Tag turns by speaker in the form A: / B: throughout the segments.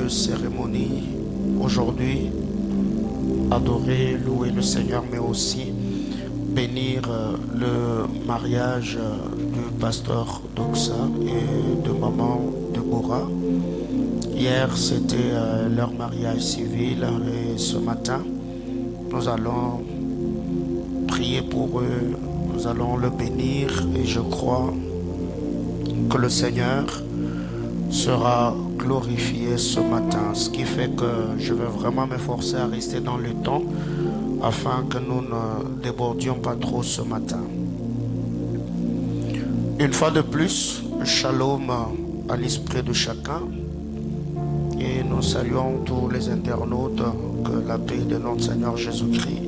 A: de cérémonie aujourd'hui, adorer, louer le Seigneur, mais aussi bénir le mariage du pasteur Doxa et de maman Deborah. Hier, c'était leur mariage civil et ce matin, nous allons prier pour eux, nous allons le bénir et je crois que le Seigneur sera glorifié ce matin, ce qui fait que je vais vraiment m'efforcer à rester dans le temps afin que nous ne débordions pas trop ce matin. Une fois de plus, shalom à l'esprit de chacun et nous saluons tous les internautes, que la paix de notre Seigneur Jésus-Christ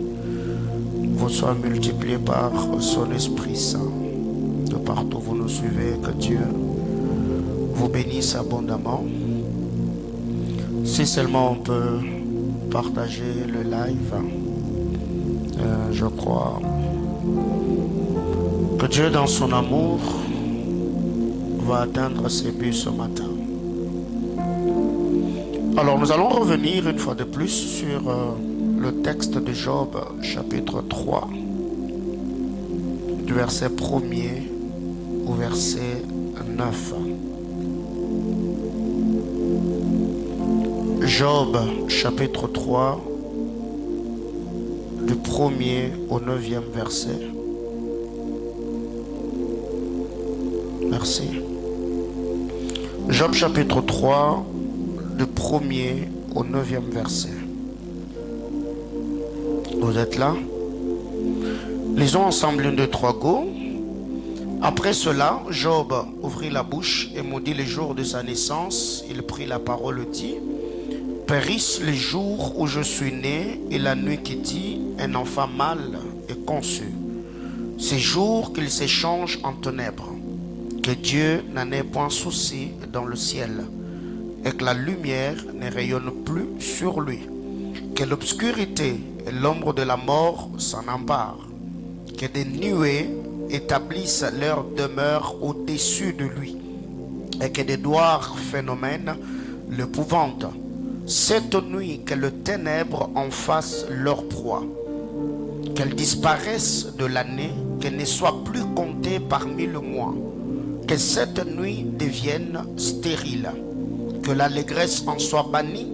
A: vous soit multipliée par son Esprit Saint. De partout où vous nous suivez, que Dieu vous bénisse abondamment. Si seulement on peut partager le live, je crois que Dieu dans son amour va atteindre ses buts ce matin. Alors nous allons revenir une fois de plus sur le texte de Job chapitre 3 du verset 1er au verset 9. Job chapitre 3 du 1er au 9e verset. Merci. Job chapitre 3 du 1er au 9e verset. Vous êtes là? Lisons ensemble 1, 2, 3, go. Après cela, Job ouvrit la bouche et maudit les jours de sa naissance. Il prit la parole et dit: périssent les jours où je suis né et la nuit qui dit: un enfant mâle est conçu. Ces jours qu'il s'échange en ténèbres, que Dieu n'en ait point souci dans le ciel, et que la lumière ne rayonne plus sur lui, que l'obscurité et l'ombre de la mort s'en emparent, que des nuées établissent leur demeure au-dessus de lui, et que des noirs phénomènes l'épouvantent. Cette nuit, que les ténèbres en fassent leur proie, qu'elles disparaissent de l'année, qu'elles ne soient plus comptées parmi le mois, que cette nuit devienne stérile, que l'allégresse en soit bannie,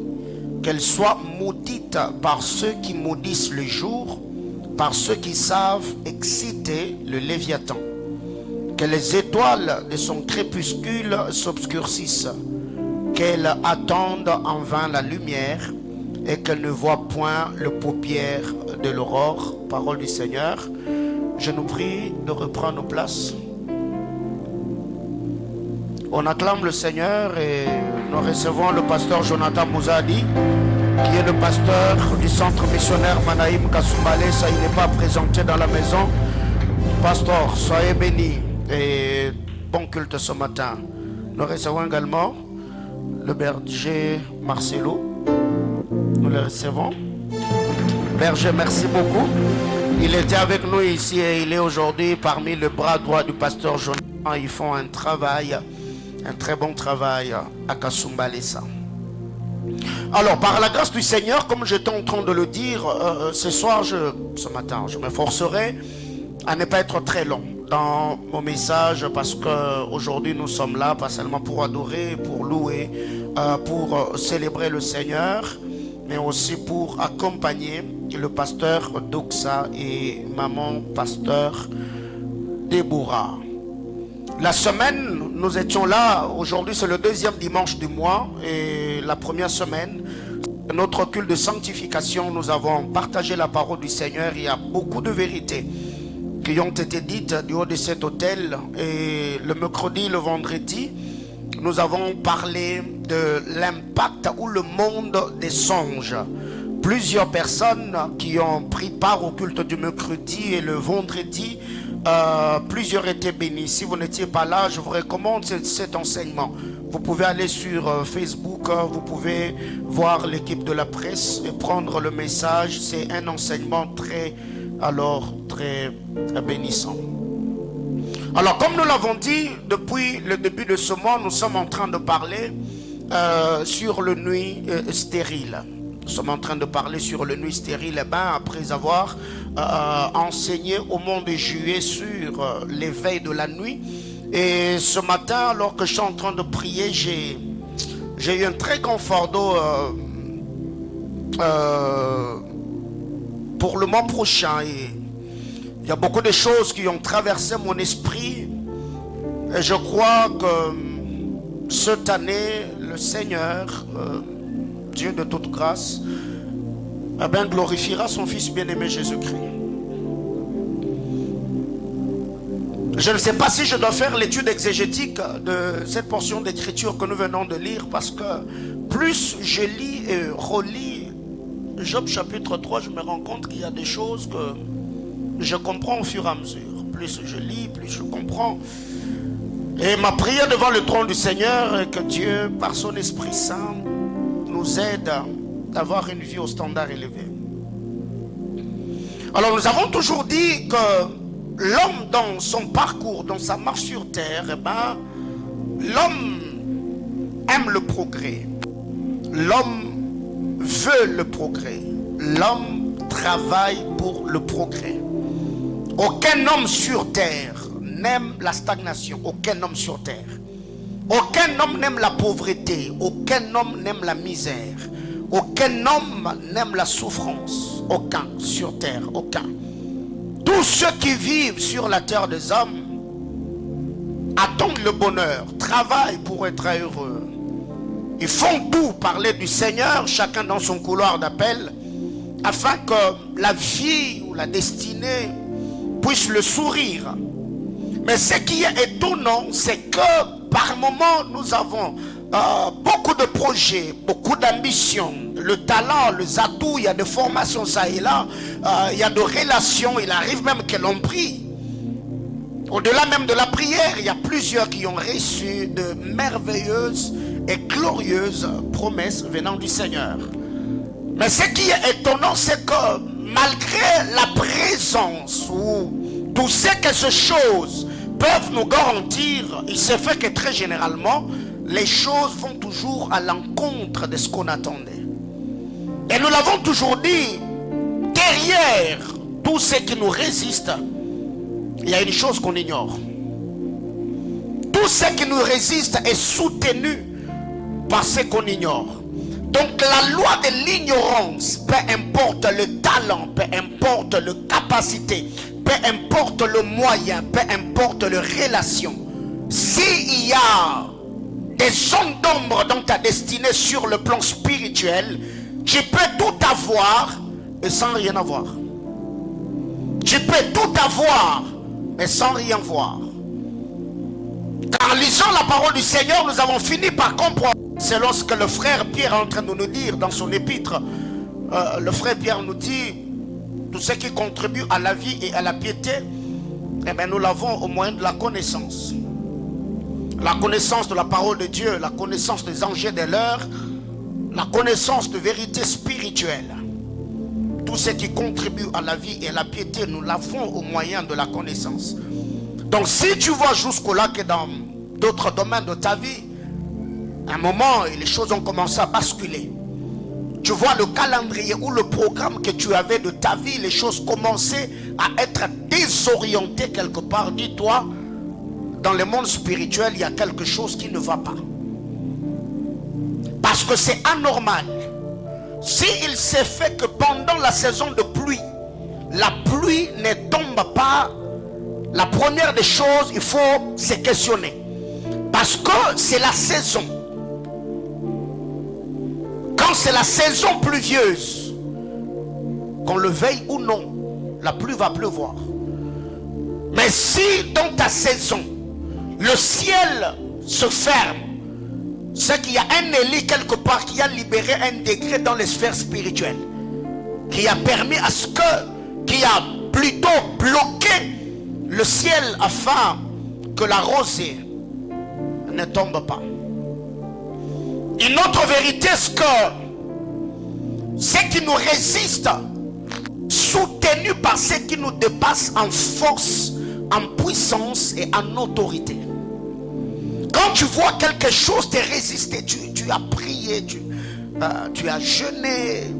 A: qu'elle soit maudite par ceux qui maudissent le jour, par ceux qui savent exciter le Léviathan, que les étoiles de son crépuscule s'obscurcissent, qu'elle attende en vain la lumière et qu'elle ne voit point le paupière de l'aurore. Parole du Seigneur. Je nous prie de reprendre nos places. On acclame le Seigneur et nous recevons le pasteur Jonathan Mouzadi, qui est le pasteur du centre missionnaire Manaïm Kasumbalé. Ça, il n'est pas présenté dans la maison. Pasteur, soyez bénis et bon culte ce matin. Nous recevons également le berger Marcelo, nous le recevons. Berger, merci beaucoup. Il était avec nous ici et il est aujourd'hui parmi le bras droit du pasteur Jonathan. Ils font un travail, un très bon travail à Kasumbalesa. Alors, par la grâce du Seigneur, comme j'étais en train de le dire, ce matin, je m'efforcerai à ne pas être très long dans mon message, parce qu'aujourd'hui nous sommes là pas seulement pour adorer, pour louer, pour célébrer le Seigneur, mais aussi pour accompagner le pasteur Doxa et maman pasteur Deborah. La semaine, nous étions là. Aujourd'hui, c'est le deuxième dimanche du mois et la première semaine, notre culte de sanctification, nous avons partagé la parole du Seigneur. Il y a beaucoup de vérités qui ont été dites du haut de cet autel. Et le mercredi, le vendredi, nous avons parlé de l'impact ou le monde des songes. Plusieurs personnes qui ont pris part au culte du mercredi et le vendredi, plusieurs étaient bénis. Si vous n'étiez pas là, je vous recommande cet enseignement. Vous pouvez aller sur Facebook, vous pouvez voir l'équipe de la presse et prendre le message. C'est un enseignement très bénissant. Alors, comme nous l'avons dit, depuis le début de ce mois, nous sommes en train de parler sur le nuit stérile. Nous sommes en train de parler sur le nuit stérile. Eh ben, après avoir enseigné au mois de juillet sur l'éveil de la nuit. Et ce matin, alors que je suis en train de prier, j'ai eu un très grand fardeau pour le mois prochain. Et il y a beaucoup de choses qui ont traversé mon esprit. Et je crois que cette année, le Seigneur, Dieu de toute grâce, eh bien, glorifiera son Fils bien-aimé Jésus-Christ. Je ne sais pas si je dois faire l'étude exégétique de cette portion d'écriture que nous venons de lire, parce que plus je lis et relis Job chapitre 3, je me rends compte qu'il y a des choses que je comprends au fur et à mesure. Plus je lis, plus je comprends. Et ma prière devant le trône du Seigneur est que Dieu, par son Esprit Saint, nous aide à avoir une vie au standard élevé. Alors nous avons toujours dit que l'homme dans son parcours, dans sa marche sur terre, eh ben, l'homme aime le progrès. L'homme veut le progrès. L'homme travaille pour le progrès. Aucun homme sur terre n'aime la stagnation. Aucun homme sur terre. Aucun homme n'aime la pauvreté. Aucun homme n'aime la misère. Aucun homme n'aime la souffrance. Aucun sur terre. Aucun. Tous ceux qui vivent sur la terre des hommes attendent le bonheur, travaillent pour être heureux. Ils font tout parler du Seigneur, chacun dans son couloir d'appel, afin que la vie ou la destinée puisse le sourire. Mais ce qui est étonnant, c'est que par moments, nous avons beaucoup de projets, beaucoup d'ambitions, le talent, les atouts, il y a des formations ça et là, il y a des relations, il arrive même que l'on prie. Au-delà même de la prière, il y a plusieurs qui ont reçu de merveilleuses et glorieuses promesses venant du Seigneur. Mais ce qui est étonnant, c'est que malgré la présence ou tout ce que ces choses peuvent nous garantir, il se fait que très généralement, les choses vont toujours à l'encontre de ce qu'on attendait. Et nous l'avons toujours dit, derrière tout ce qui nous résiste, il y a une chose qu'on ignore. Tout ce qui nous résiste est soutenu par ce qu'on ignore. Donc la loi de l'ignorance, peu importe le talent, peu importe la capacité, peu importe le moyen, peu importe les relations, s'il y a des zones d'ombre dans ta destinée sur le plan spirituel, tu peux tout avoir et sans rien avoir. Tu peux tout avoir mais sans rien voir. Car en lisant la parole du Seigneur, nous avons fini par comprendre. C'est lorsque le frère Pierre est en train de nous dire dans son épître, le frère Pierre nous dit, tout ce qui contribue à la vie et à la piété, eh bien, nous l'avons au moyen de la connaissance. La connaissance de la parole de Dieu, la connaissance des anges et des leurs, la connaissance de vérité spirituelle. Tout ce qui contribue à la vie et à la piété, nous l'avons au moyen de la connaissance. Donc si tu vois jusqu'au-là que dans d'autres domaines de ta vie, à un moment, les choses ont commencé à basculer. Tu vois le calendrier ou le programme que tu avais de ta vie, les choses commençaient à être désorientées quelque part. Dis-toi, dans le monde spirituel, il y a quelque chose qui ne va pas. Parce que c'est anormal. S'il s'est fait que pendant la saison de pluie, la pluie ne tombe pas, la première des choses, il faut se questionner. Parce que c'est la saison. Quand c'est la saison pluvieuse, qu'on le veuille ou non, la pluie va pleuvoir. Mais si dans ta saison, le ciel se ferme, c'est qu'il y a un Élie quelque part qui a libéré un degré dans les sphères spirituelles, qui a permis à ce que, qui a plutôt bloqué le ciel afin que la rosée ne tombe pas. Une autre vérité, c'est que ce qui nous résiste, soutenu par ce qui nous dépasse en force, en puissance et en autorité. Quand tu vois quelque chose te résister, tu as prié, tu as jeûné,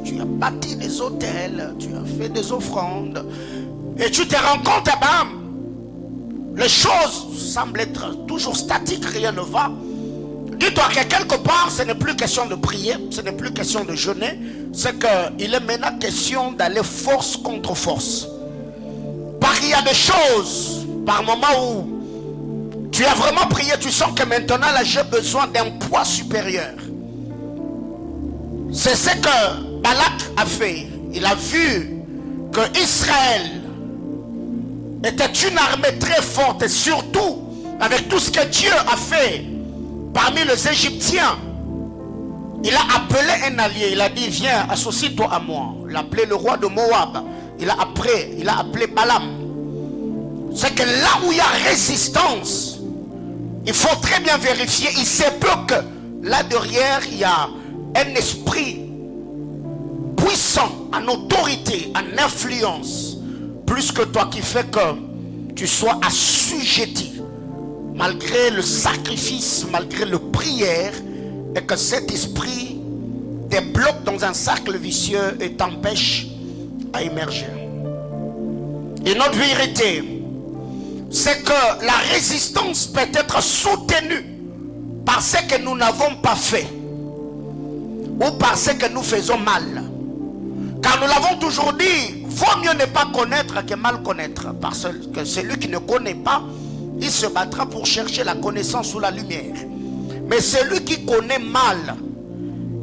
A: tu as bâti des hôtels, tu as fait des offrandes, et tu te rends compte, les choses semblent être toujours statiques, rien ne va. Dis-toi que quelque part, ce n'est plus question de prier, ce n'est plus question de jeûner, c'est qu'il est maintenant question d'aller force contre force. Parce qu'il y a des choses, par moment où tu as vraiment prié, tu sens que maintenant là j'ai besoin d'un poids supérieur. C'est ce que Balak a fait. Il a vu que Israël était une armée très forte, et surtout avec tout ce que Dieu a fait parmi les Égyptiens. Il a appelé un allié, il a dit viens, associe-toi à moi. Il a appelé le roi de Moab, il a appelé Balaam. C'est que là où il y a résistance, il faut très bien vérifier. Il se peut que là derrière il y a un esprit puissant, en autorité, en influence, plus que toi, qui fait que tu sois assujetti malgré le sacrifice, malgré la prière, et que cet esprit te bloque dans un cercle vicieux et t'empêche à émerger. Et notre vérité, c'est que la résistance peut être soutenue par ce que nous n'avons pas fait ou par ce que nous faisons mal. Car nous l'avons toujours dit, vaut mieux ne pas connaître que mal connaître. Parce que celui qui ne connaît pas, il se battra pour chercher la connaissance ou la lumière. Mais celui qui connaît mal,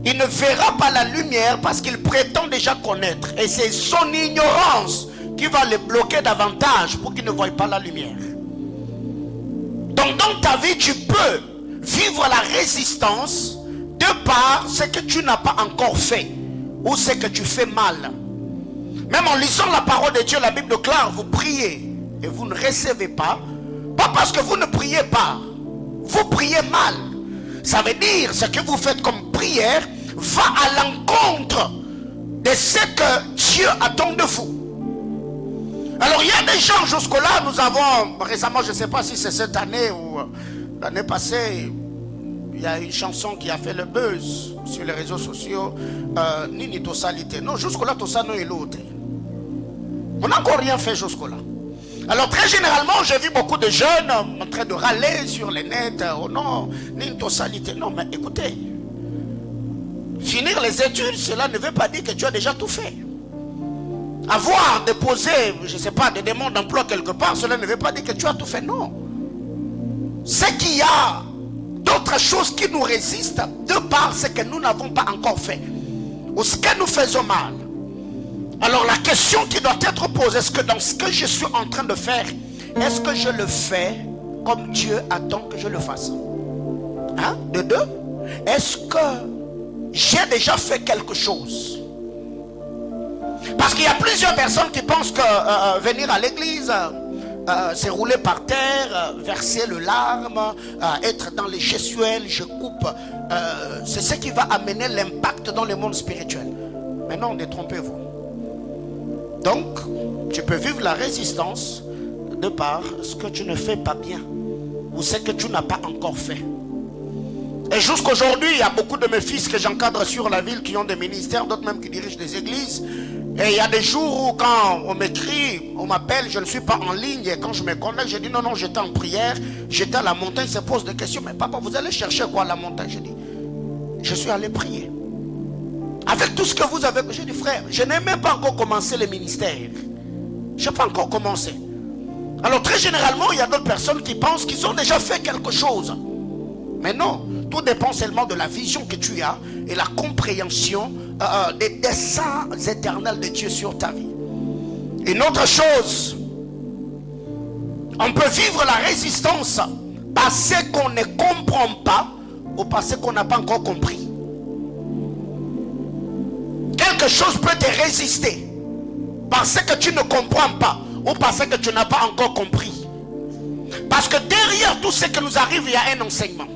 A: il ne verra pas la lumière parce qu'il prétend déjà connaître. Et c'est son ignorance qui va le bloquer davantage pour qu'il ne voie pas la lumière. Donc dans ta vie, tu peux vivre la résistance de par ce que tu n'as pas encore fait ou ce que tu fais mal. Même en lisant la parole de Dieu, la Bible déclare, vous priez et vous ne recevez pas. Pas parce que vous ne priez pas, vous priez mal. Ça veut dire ce que vous faites comme prière va à l'encontre de ce que Dieu attend de vous. Alors il y a des gens jusque-là, nous avons récemment, je ne sais pas si c'est cette année ou l'année passée, il y a une chanson qui a fait le buzz sur les réseaux sociaux, Nini Tosalité. Non, jusque-là, Tosano et l'autre. On n'a encore rien fait jusque-là. Alors très généralement, j'ai vu beaucoup de jeunes en train de râler sur les nets. Oh non, Nini Tosalité. Non, mais écoutez, finir les études, cela ne veut pas dire que tu as déjà tout fait. Avoir déposé, je ne sais pas, des demandes d'emploi quelque part, cela ne veut pas dire que tu as tout fait. Non. C'est qu'il y a d'autres choses qui nous résistent de par ce que nous n'avons pas encore fait ou ce que nous faisons mal. Alors la question qui doit être posée, est-ce que dans ce que je suis en train de faire, est-ce que je le fais comme Dieu attend que je le fasse? Hein? De deux, est-ce que j'ai déjà fait quelque chose? Parce qu'il y a plusieurs personnes qui pensent que venir à l'église, se rouler par terre, verser le larme, être dans les gestuels, je coupe, c'est ce qui va amener l'impact dans le monde spirituel. Mais non, détrompez-vous. Donc, tu peux vivre la résistance de par ce que tu ne fais pas bien ou ce que tu n'as pas encore fait. Et jusqu'aujourd'hui, il y a beaucoup de mes fils que j'encadre sur la ville qui ont des ministères, d'autres même qui dirigent des églises. Et il y a des jours où quand on m'écrit, on m'appelle, je ne suis pas en ligne. Et quand je me connecte, je dis non, non, j'étais en prière, j'étais à la montagne, se pose des questions. Mais papa, vous allez chercher quoi à la montagne? Je dis, je suis allé prier. Avec tout ce que vous avez, j'ai dit frère, je n'ai même pas encore commencé le ministère. Je n'ai pas encore commencé. Alors très généralement, il y a d'autres personnes qui pensent qu'ils ont déjà fait quelque chose. Mais non, tout dépend seulement de la vision que tu as et la compréhension des desseins éternels de Dieu sur ta vie. Une autre chose, on peut vivre la résistance parce qu'on ne comprend pas ou parce qu'on n'a pas encore compris. Quelque chose peut te résister parce que tu ne comprends pas ou parce que tu n'as pas encore compris. Parce que derrière tout ce qui nous arrive, il y a un enseignement.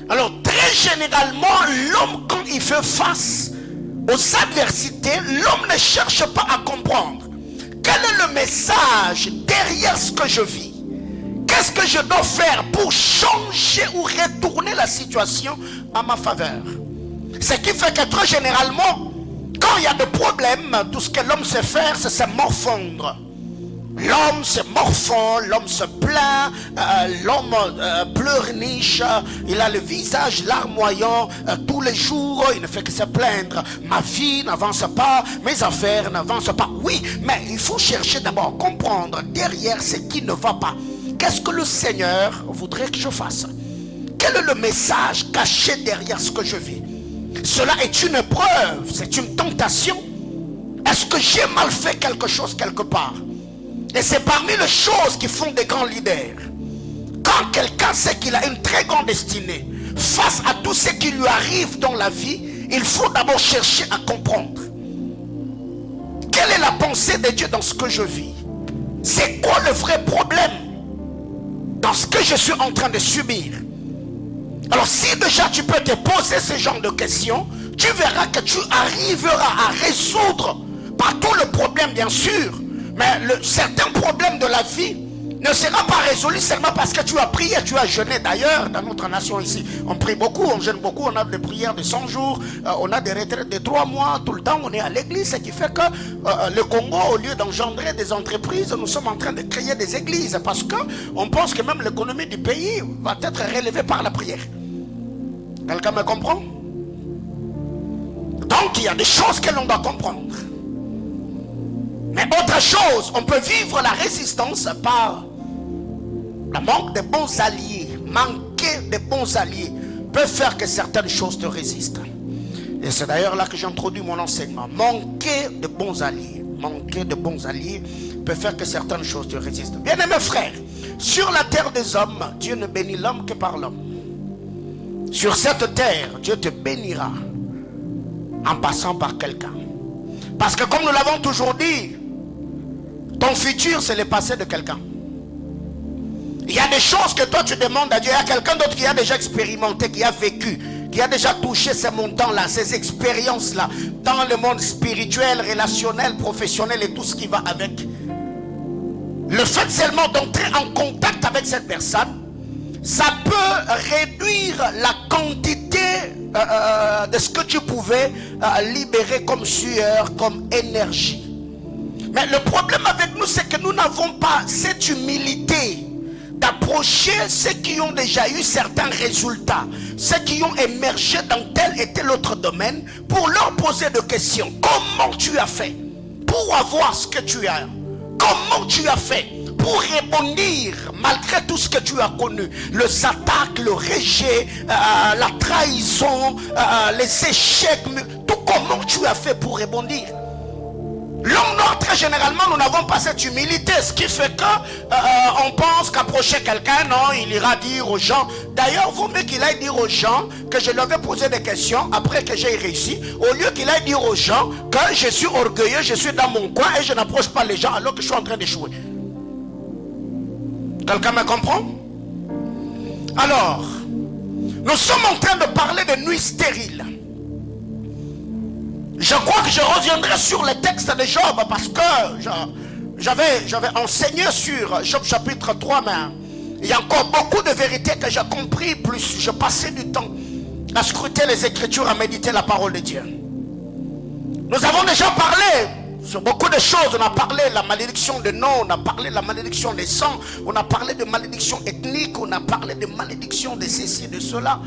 A: Alors très généralement, l'homme quand il fait face aux adversités, l'homme ne cherche pas à comprendre quel est le message derrière ce que je vis. Quel Qu'est-ce que je dois faire pour changer ou retourner la situation à ma faveur? Ce qui fait que très généralement, quand il y a des problèmes, tout ce que l'homme sait faire, c'est se morfondre. L'homme se morfond, l'homme se plaint, l'homme pleurniche, il a le visage larmoyant tous les jours, il ne fait que se plaindre. Ma vie n'avance pas, mes affaires n'avancent pas. Oui, mais il faut chercher d'abord à comprendre derrière ce qui ne va pas. Qu'est-ce que le Seigneur voudrait que je fasse? Quel est le message caché derrière ce que je vis? Cela est une épreuve, c'est une tentation. Est-ce que j'ai mal fait quelque chose quelque part? Et c'est parmi les choses qui font des grands leaders. Quand quelqu'un sait qu'il a une très grande destinée, face à tout ce qui lui arrive dans la vie, il faut d'abord chercher à comprendre. Quelle est la pensée de Dieu dans ce que je vis? C'est quoi le vrai problème dans ce que je suis en train de subir? Alors si déjà tu peux te poser ce genre de questions, tu verras que tu arriveras à résoudre pas tout le problème bien sûr, mais certains problèmes de la vie ne sera pas résolu seulement parce que tu as prié, tu as jeûné. D'ailleurs, dans notre nation ici, on prie beaucoup, on jeûne beaucoup, on a des prières de 100 jours, on a des retraites de 3 mois, tout le temps on est à l'église, ce qui fait que le Congo, au lieu d'engendrer des entreprises, nous sommes en train de créer des églises parce qu'on pense que même l'économie du pays va être relevée par la prière. Quelqu'un me comprend? Donc il y a des choses que l'on doit comprendre. Mais autre chose, on peut vivre la résistance par le manque de bons alliés. Manquer de bons alliés peut faire que certaines choses te résistent. Et c'est d'ailleurs là que j'introduis mon enseignement. Manquer de bons alliés. Manquer de bons alliés peut faire que certaines choses te résistent. Bien-aimés frères, sur la terre des hommes, Dieu ne bénit l'homme que par l'homme. Sur cette terre, Dieu te bénira en passant par quelqu'un. Parce que comme nous l'avons toujours dit, ton futur, c'est le passé de quelqu'un. Il y a des choses que toi tu demandes à Dieu. Il y a quelqu'un d'autre qui a déjà expérimenté, qui a vécu, qui a déjà touché ces montants-là, ces expériences-là, dans le monde spirituel, relationnel, professionnel et tout ce qui va avec. Le fait seulement d'entrer en contact avec cette personne, ça peut réduire la quantité de ce que tu pouvais libérer comme sueur, comme énergie. Mais le problème avec nous, c'est que nous n'avons pas cette humilité d'approcher ceux qui ont déjà eu certains résultats, ceux qui ont émergé dans tel et tel autre domaine, pour leur poser des questions. Comment tu as fait pour avoir ce que tu as? Comment tu as fait pour rebondir malgré tout ce que tu as connu? Les attaques, le rejet, la trahison, les échecs, tout comment tu as fait pour rebondir? L'homme noir, très généralement, nous n'avons pas cette humilité, ce qui fait que on pense qu'approcher quelqu'un, non, il ira dire aux gens. D'ailleurs, vaut mieux qu'il aille dire aux gens que je lui avais posé des questions après que j'ai réussi, au lieu qu'il aille dire aux gens que je suis orgueilleux, je suis dans mon coin et je n'approche pas les gens alors que je suis en train d'échouer. Quelqu'un me comprend? Alors, nous sommes en train de parler de nuits stériles. Je crois que je reviendrai sur le texte de Job parce que j'avais enseigné sur Job chapitre 3, mais il y a encore beaucoup de vérités que j'ai compris, plus je passais du temps à scruter les Écritures, à méditer la parole de Dieu. Nous avons déjà parlé sur beaucoup de choses. On a parlé de la malédiction de nom, on a parlé de la malédiction des sangs, on a parlé de malédiction ethnique, on a parlé de malédiction de ceci et de cela.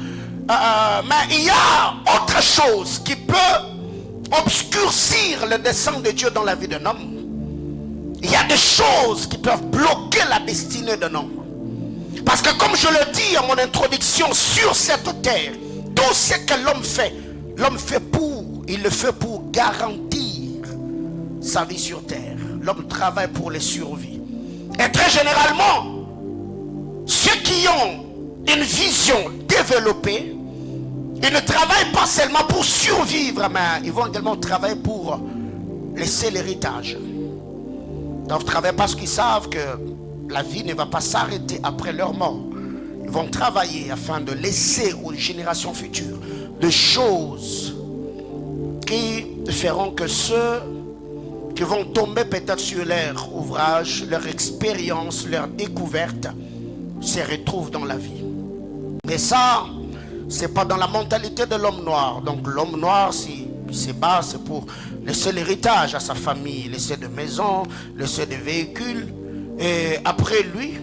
A: Mais il y a autre chose qui peut obscurcir le dessein de Dieu dans la vie d'un homme. Il y a des choses qui peuvent bloquer la destinée d'un homme. Parce que comme je le dis à mon introduction, sur cette terre, tout ce que l'homme fait il le fait pour garantir sa vie sur terre. L'homme travaille pour les survies. Et très généralement, ceux qui ont une vision développée, ils ne travaillent pas seulement pour survivre, mais ils vont également travailler pour laisser l'héritage. Ils doivent travailler parce qu'ils savent que la vie ne va pas s'arrêter après leur mort. Ils vont travailler afin de laisser aux générations futures des choses qui feront que ceux qui vont tomber peut-être sur leur ouvrage, leur expérience, leur découverte, se retrouvent dans la vie. Mais ça, c'est pas dans la mentalité de l'homme noir. Donc l'homme noir, s'il se bat, c'est pour laisser l'héritage à sa famille, laisser des maisons, laisser des véhicules. Et après lui,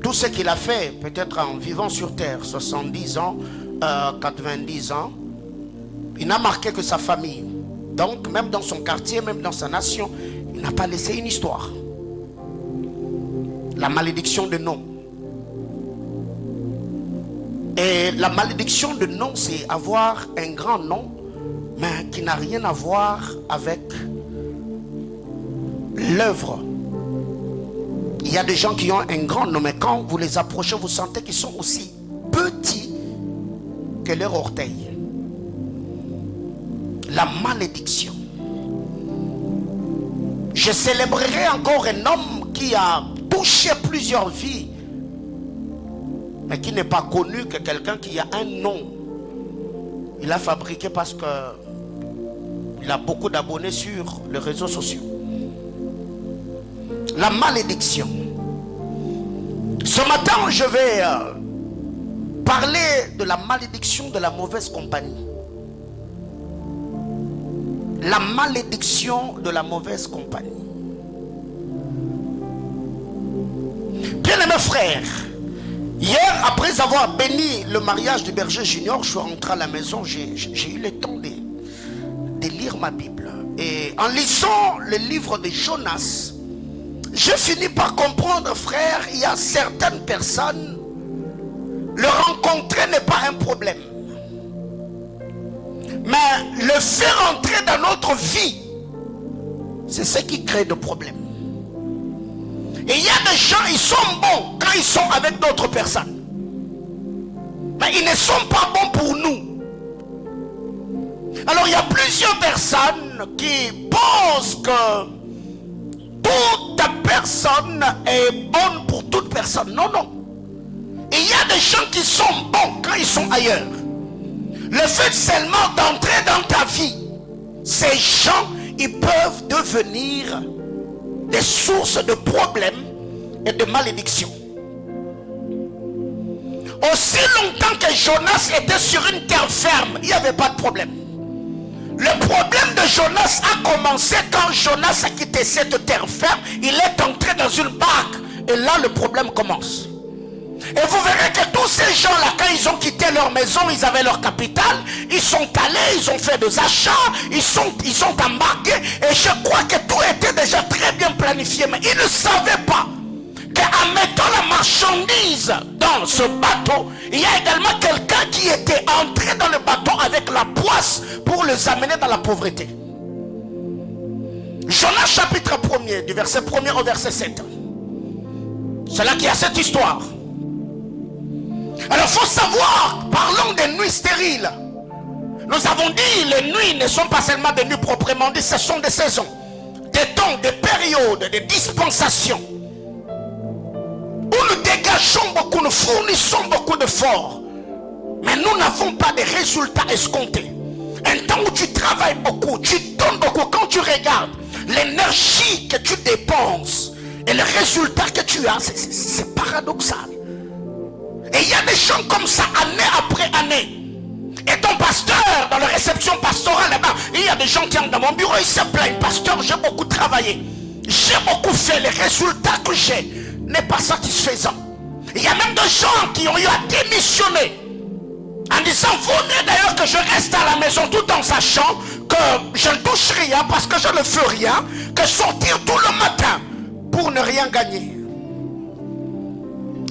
A: tout ce qu'il a fait, peut-être en vivant sur terre, 70 ans, 90 ans, il n'a marqué que sa famille. Donc même dans son quartier, même dans sa nation, il n'a pas laissé une histoire. La malédiction de nom. Et la malédiction de nom, c'est avoir un grand nom, mais qui n'a rien à voir avec l'œuvre. Il y a des gens qui ont un grand nom, mais quand vous les approchez, vous sentez qu'ils sont aussi petits que leur orteil. La malédiction. Je célébrerai encore un homme qui a touché plusieurs vies, mais qui n'est pas connu que quelqu'un qui a un nom. Il a fabriqué parce que il a beaucoup d'abonnés sur les réseaux sociaux. La malédiction. Ce matin, je vais parler de la malédiction de la mauvaise compagnie. La malédiction de la mauvaise compagnie. Bien-aimés frères, hier, après avoir béni le mariage du berger junior, je suis rentré à la maison, j'ai eu le temps de lire ma Bible. Et en lisant le livre de Jonas, j'ai fini par comprendre, frère, il y a certaines personnes, le rencontrer n'est pas un problème. Mais le faire entrer dans notre vie, c'est ce qui crée des problèmes. Et il y a des gens, ils sont bons quand ils sont avec d'autres personnes. Mais ils ne sont pas bons pour nous. Alors il y a plusieurs personnes qui pensent que toute personne est bonne pour toute personne. Non, non. Et il y a des gens qui sont bons quand ils sont ailleurs. Le fait seulement d'entrer dans ta vie, ces gens, ils peuvent devenir des sources de problèmes et de malédictions. Aussi longtemps que Jonas était sur une terre ferme, il n'y avait pas de problème. Le problème de Jonas a commencé quand Jonas a quitté cette terre ferme. Il est entré dans une barque et là le problème commence. Et vous verrez que tous ces gens-là, quand ils ont quitté leur maison, ils avaient leur capital, ils sont allés, ils ont fait des achats, ils sont embarqués, et je crois que tout était déjà très bien planifié, mais ils ne savaient pas qu'en mettant la marchandise dans ce bateau, il y a également quelqu'un qui était entré dans le bateau avec la poisse pour les amener dans la pauvreté. Jonas chapitre 1er, du verset 1er au verset 7. C'est là qu'il y a cette histoire. Alors il faut savoir, parlons des nuits stériles. Nous avons dit, les nuits ne sont pas seulement des nuits proprement dit, ce sont des saisons, des temps, des périodes, des dispensations où nous dégageons beaucoup, nous fournissons beaucoup d'efforts, mais nous n'avons pas de résultats escomptés. Un temps où tu travailles beaucoup, tu donnes beaucoup, quand tu regardes l'énergie que tu dépenses et le résultat que tu as, c'est paradoxal. Et il y a des gens comme ça, année après année. Et ton pasteur, dans la réception pastorale là-bas, il y a des gens qui entrent dans mon bureau, ils se plaignent. Pasteur, j'ai beaucoup travaillé, j'ai beaucoup fait, les résultats que j'ai n'est pas satisfaisant. Il y a même des gens qui ont eu à démissionner en disant, vaut mieux d'ailleurs que je reste à la maison tout en sachant que je ne touche rien parce que je ne fais rien, que sortir tout le matin pour ne rien gagner.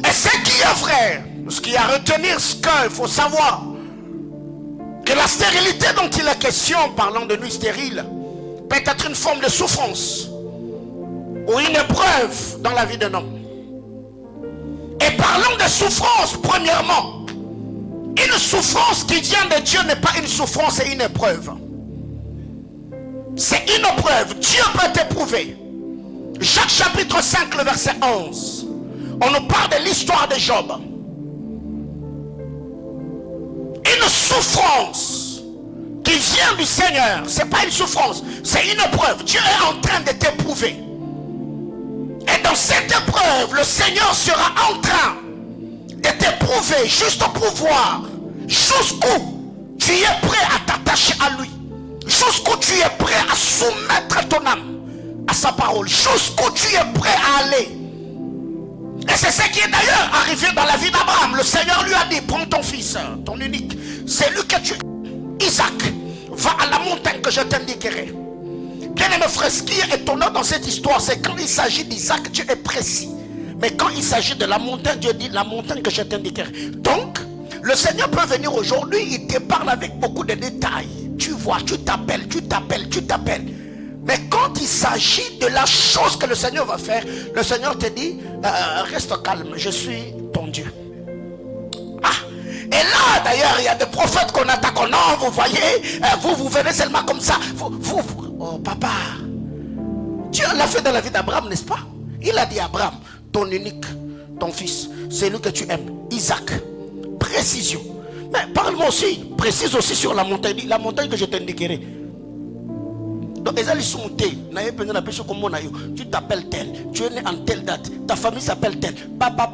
A: Et ce qui est vrai, ce qui est à retenir, ce qu'il faut savoir, que la stérilité dont il est question, parlant de nuit stérile, peut être une forme de souffrance ou une épreuve dans la vie d'un homme. Et parlons de souffrance, premièrement, une souffrance qui vient de Dieu n'est pas une souffrance, c'est une épreuve. C'est une épreuve. Dieu peut t'éprouver. Jacques chapitre 5, le verset 11. On nous parle de l'histoire de Job. Une souffrance qui vient du Seigneur, c'est pas une souffrance, c'est une épreuve. Dieu est en train de t'éprouver. Et dans dans cette épreuve, le Seigneur sera en train de t'éprouver juste pour voir jusqu'où tu es prêt à t'attacher à lui, jusqu'où tu es prêt à soumettre ton âme à sa parole, jusqu'où tu es prêt à aller. Et c'est ce qui est d'ailleurs arrivé dans la vie d'Abraham. Le Seigneur lui a dit, prends ton fils, ton unique, c'est lui que tu... Isaac, va à la montagne que je t'indiquerai. Bien-aimé frère, ce qui est étonnant dans cette histoire, c'est quand il s'agit d'Isaac, Dieu est précis. Mais quand il s'agit de la montagne, Dieu dit la montagne que je t'indiquerai. Donc, le Seigneur peut venir aujourd'hui, il te parle avec beaucoup de détails. Tu vois, tu t'appelles. Mais quand il s'agit de la chose que le Seigneur va faire, le Seigneur te dit, reste calme, je suis ton Dieu. Ah, et là d'ailleurs, il y a des prophètes qu'on attaque. Non, vous voyez, vous venez seulement comme ça. Oh papa, Dieu l'a fait dans la vie d'Abraham, n'est-ce pas? Il a dit à Abraham, ton unique, ton fils, c'est lui que tu aimes, Isaac. Précision. Mais parle-moi aussi, précise aussi sur la montagne que je t'indiquerai. Donc, tu t'appelles tel, tu es né en telle date, ta famille s'appelle tel, papa.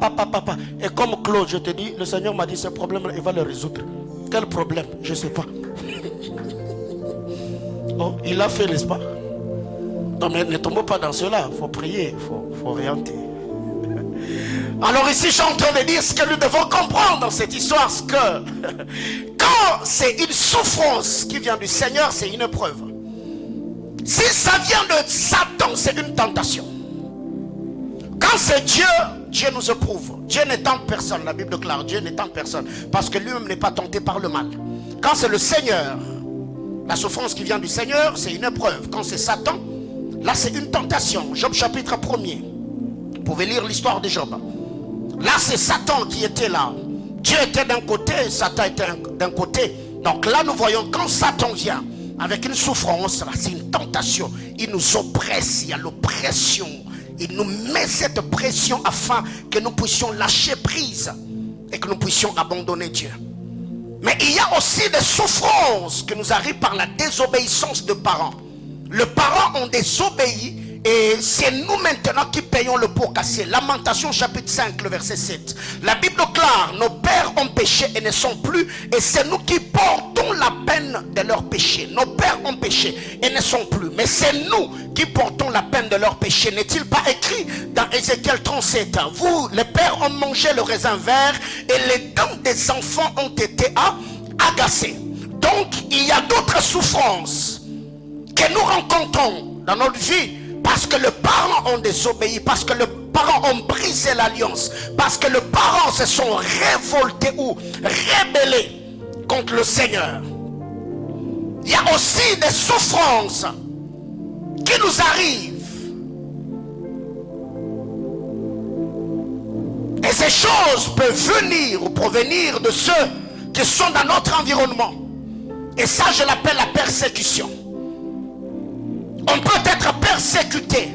A: Et comme Claude, je te dis, le Seigneur m'a dit ce problème-là, il va le résoudre. Quel problème? Je ne sais pas. Oh, il l'a fait, n'est-ce pas? Non, mais ne tombons pas dans cela. Il faut prier, il faut orienter. Alors ici, je suis en train de dire ce que nous devons comprendre dans cette histoire, c'est que quand c'est une souffrance qui vient du Seigneur, c'est une épreuve. Si ça vient de Satan, c'est une tentation. Quand c'est Dieu, Dieu nous éprouve. Dieu n'est tente personne, la Bible déclare, Dieu n'est tente personne, parce que lui-même n'est pas tenté par le mal. Quand c'est le Seigneur, la souffrance qui vient du Seigneur, c'est une épreuve. Quand c'est Satan, là c'est une tentation. Job chapitre 1er. Vous pouvez lire l'histoire de Job. Là c'est Satan qui était là. Dieu était d'un côté, Satan était d'un côté. Donc là nous voyons quand Satan vient avec une souffrance, là c'est une tentation. Il nous oppresse, il y a l'oppression. Il nous met cette pression afin que nous puissions lâcher prise et que nous puissions abandonner Dieu. Mais il y a aussi des souffrances qui nous arrivent par la désobéissance de parents. Les parents ont désobéi et c'est nous maintenant qui payons le pot cassé. Lamentation chapitre 5, le verset 7. La Bible déclare, nos pères ont péché et ne sont plus, et c'est nous qui portons la peine de leur péché. Nos pères ont péché et ne sont plus, mais c'est nous qui portons la peine de leur péché. N'est-il pas écrit dans Ézéchiel 37? Vous, les pères, ont mangé le raisin vert et les dents des enfants ont été agacées. Donc, il y a d'autres souffrances que nous rencontrons dans notre vie parce que les parents ont désobéi, parce que les parents ont brisé l'alliance, parce que les parents se sont révoltés ou rébellés contre le Seigneur. Il y a aussi des souffrances qui nous arrivent. Et ces choses peuvent venir ou provenir de ceux qui sont dans notre environnement. Et ça, je l'appelle la persécution. On peut être persécuté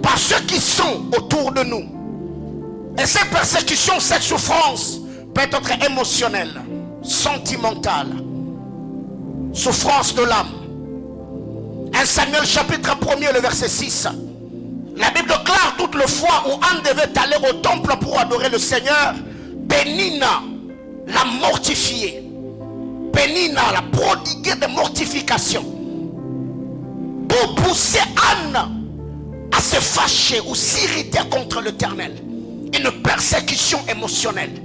A: par ceux qui sont autour de nous. Et cette persécution, cette souffrance peut être émotionnelle, sentimentale, souffrance de l'âme. 1 Samuel chapitre 1er, le verset 6. La Bible déclare toutes les fois où Anne devait aller au temple pour adorer le Seigneur, Pénina l'a mortifié. Pénina l'a prodigué de mortification pour pousser Anne à se fâcher ou s'irriter contre l'Éternel. Une persécution émotionnelle.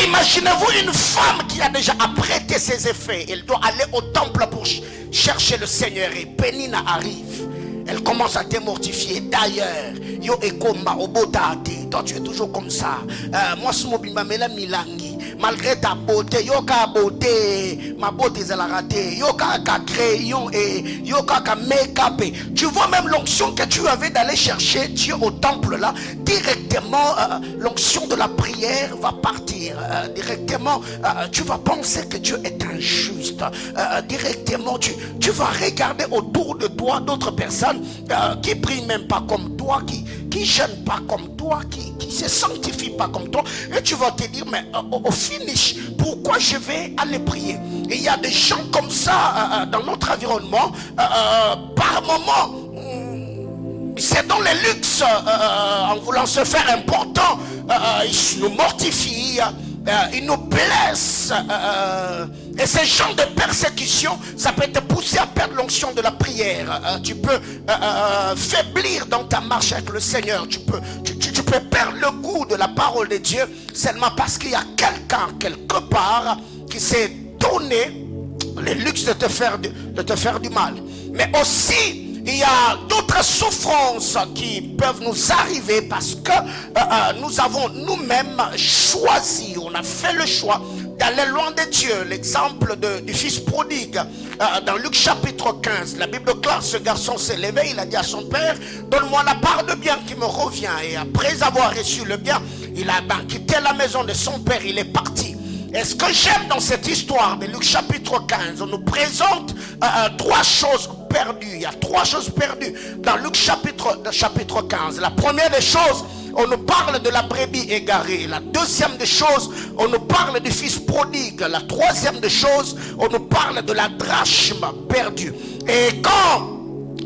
A: Imaginez-vous une femme qui a déjà apprêté ses effets. Elle doit aller au temple pour chercher le Seigneur. Et Pénina arrive. Elle commence à te mortifier. D'ailleurs, yo ekomba obotate. Toi tu es toujours comme ça. Moi je m'obima mela milangi. Malgré ta beauté, yo ka beauté, ma beauté c'est la ratée. Yo ka crayon et yo ka make-up. Tu vois même l'onction que tu avais d'aller chercher Dieu au temple là. Directement, l'onction de la prière va partir. Directement, tu vas penser que Dieu est injuste. Directement, tu vas regarder autour de toi d'autres personnes qui prient même pas comme toi, qui jeûnent pas comme toi, qui se sanctifient pas comme toi, et tu vas te dire mais au finish, pourquoi je vais aller prier? Et il y a des gens comme ça dans notre environnement. Par moment C'est dans les luxes, en voulant se faire important, ils nous mortifient, ils nous blessent. Et ce genre de persécution, ça peut te pousser à perdre l'onction de la prière. Tu peux faiblir dans ta marche avec le Seigneur. Tu peux perdre le goût de la parole de Dieu seulement parce qu'il y a quelqu'un quelque part qui s'est donné le luxe de te faire du mal. Mais aussi, il y a d'autres souffrances qui peuvent nous arriver parce que nous avons nous-mêmes choisi, on a fait le choix d'aller loin de Dieu. L'exemple du fils prodigue dans Luc chapitre 15, la Bible déclare, ce garçon s'est levé, il a dit à son père, donne-moi la part de bien qui me revient. Et après avoir reçu le bien, il a quitté la maison de son père, il est parti. Et ce que j'aime dans cette histoire de Luc chapitre 15, on nous présente trois choses perdues. Il y a trois choses perdues dans Luc chapitre 15. La première des choses, on nous parle de la brebis égarée. La deuxième des choses, on nous parle du fils prodigue. La troisième des choses, on nous parle de la drachme perdue. Et quand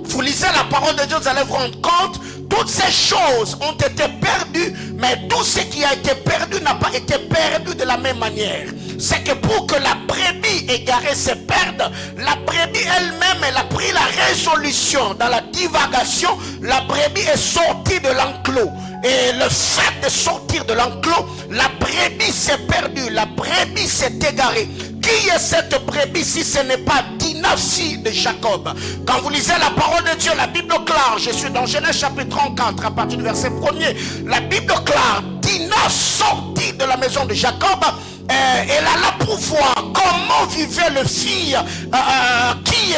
A: vous lisez la parole de Dieu, vous allez vous rendre compte, toutes ces choses ont été perdues, mais tout ce qui a été perdu n'a pas été perdu de la même manière. C'est que pour que la brebis égarée se perde, la brebis elle-même, elle a pris la résolution. Dans la divagation, la brebis est sortie de l'enclos. Et le fait de sortir de l'enclos, la brebis s'est perdue, la brebis s'est égarée. Qui est cette brebis si ce n'est pas Dina, fille de Jacob? Quand vous lisez la parole de Dieu, la Bible clare, je suis dans Genèse chapitre 34 à partir du verset 1er, la Bible clare, Dina sortit de la maison de Jacob. Elle alla pour voir comment vivait le fils qui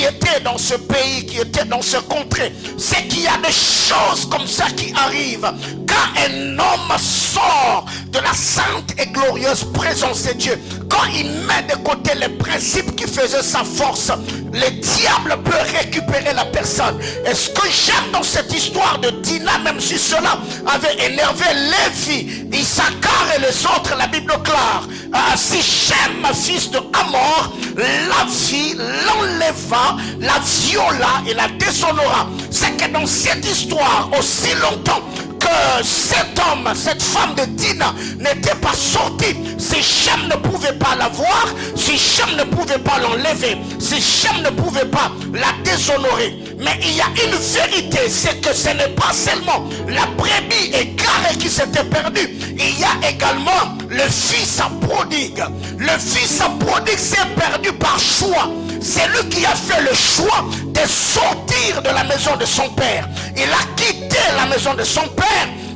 A: était dans ce pays, qui était dans ce contrée. C'est qu'il y a des choses comme ça qui arrivent quand un homme sort de la sainte et glorieuse présence de Dieu. Quand il met de côté les principes qui faisaient sa force, le diable peut récupérer la personne. Et ce que j'aime dans cette histoire de Dina, même si cela avait énervé Lévi, Issachar et les autres, la Bible clare, Sichem, fils de Hamor, la vie, l'enleva, la viola et la déshonora. C'est que dans cette histoire, aussi longtemps que cet homme, cette femme de Dina n'était pas sortie, Sichem ne pouvait pas la voir, Sichem ne pouvait pas l'enlever, Sichem ne pouvait pas la déshonorer. Mais il y a une vérité, c'est que ce n'est pas seulement la brebis égarée qui s'était perdue, il y a également le fils prodigue. Le fils prodigue s'est perdu par choix. C'est lui qui a fait le choix de sortir de la maison de son père. Il a quitté la maison de son père.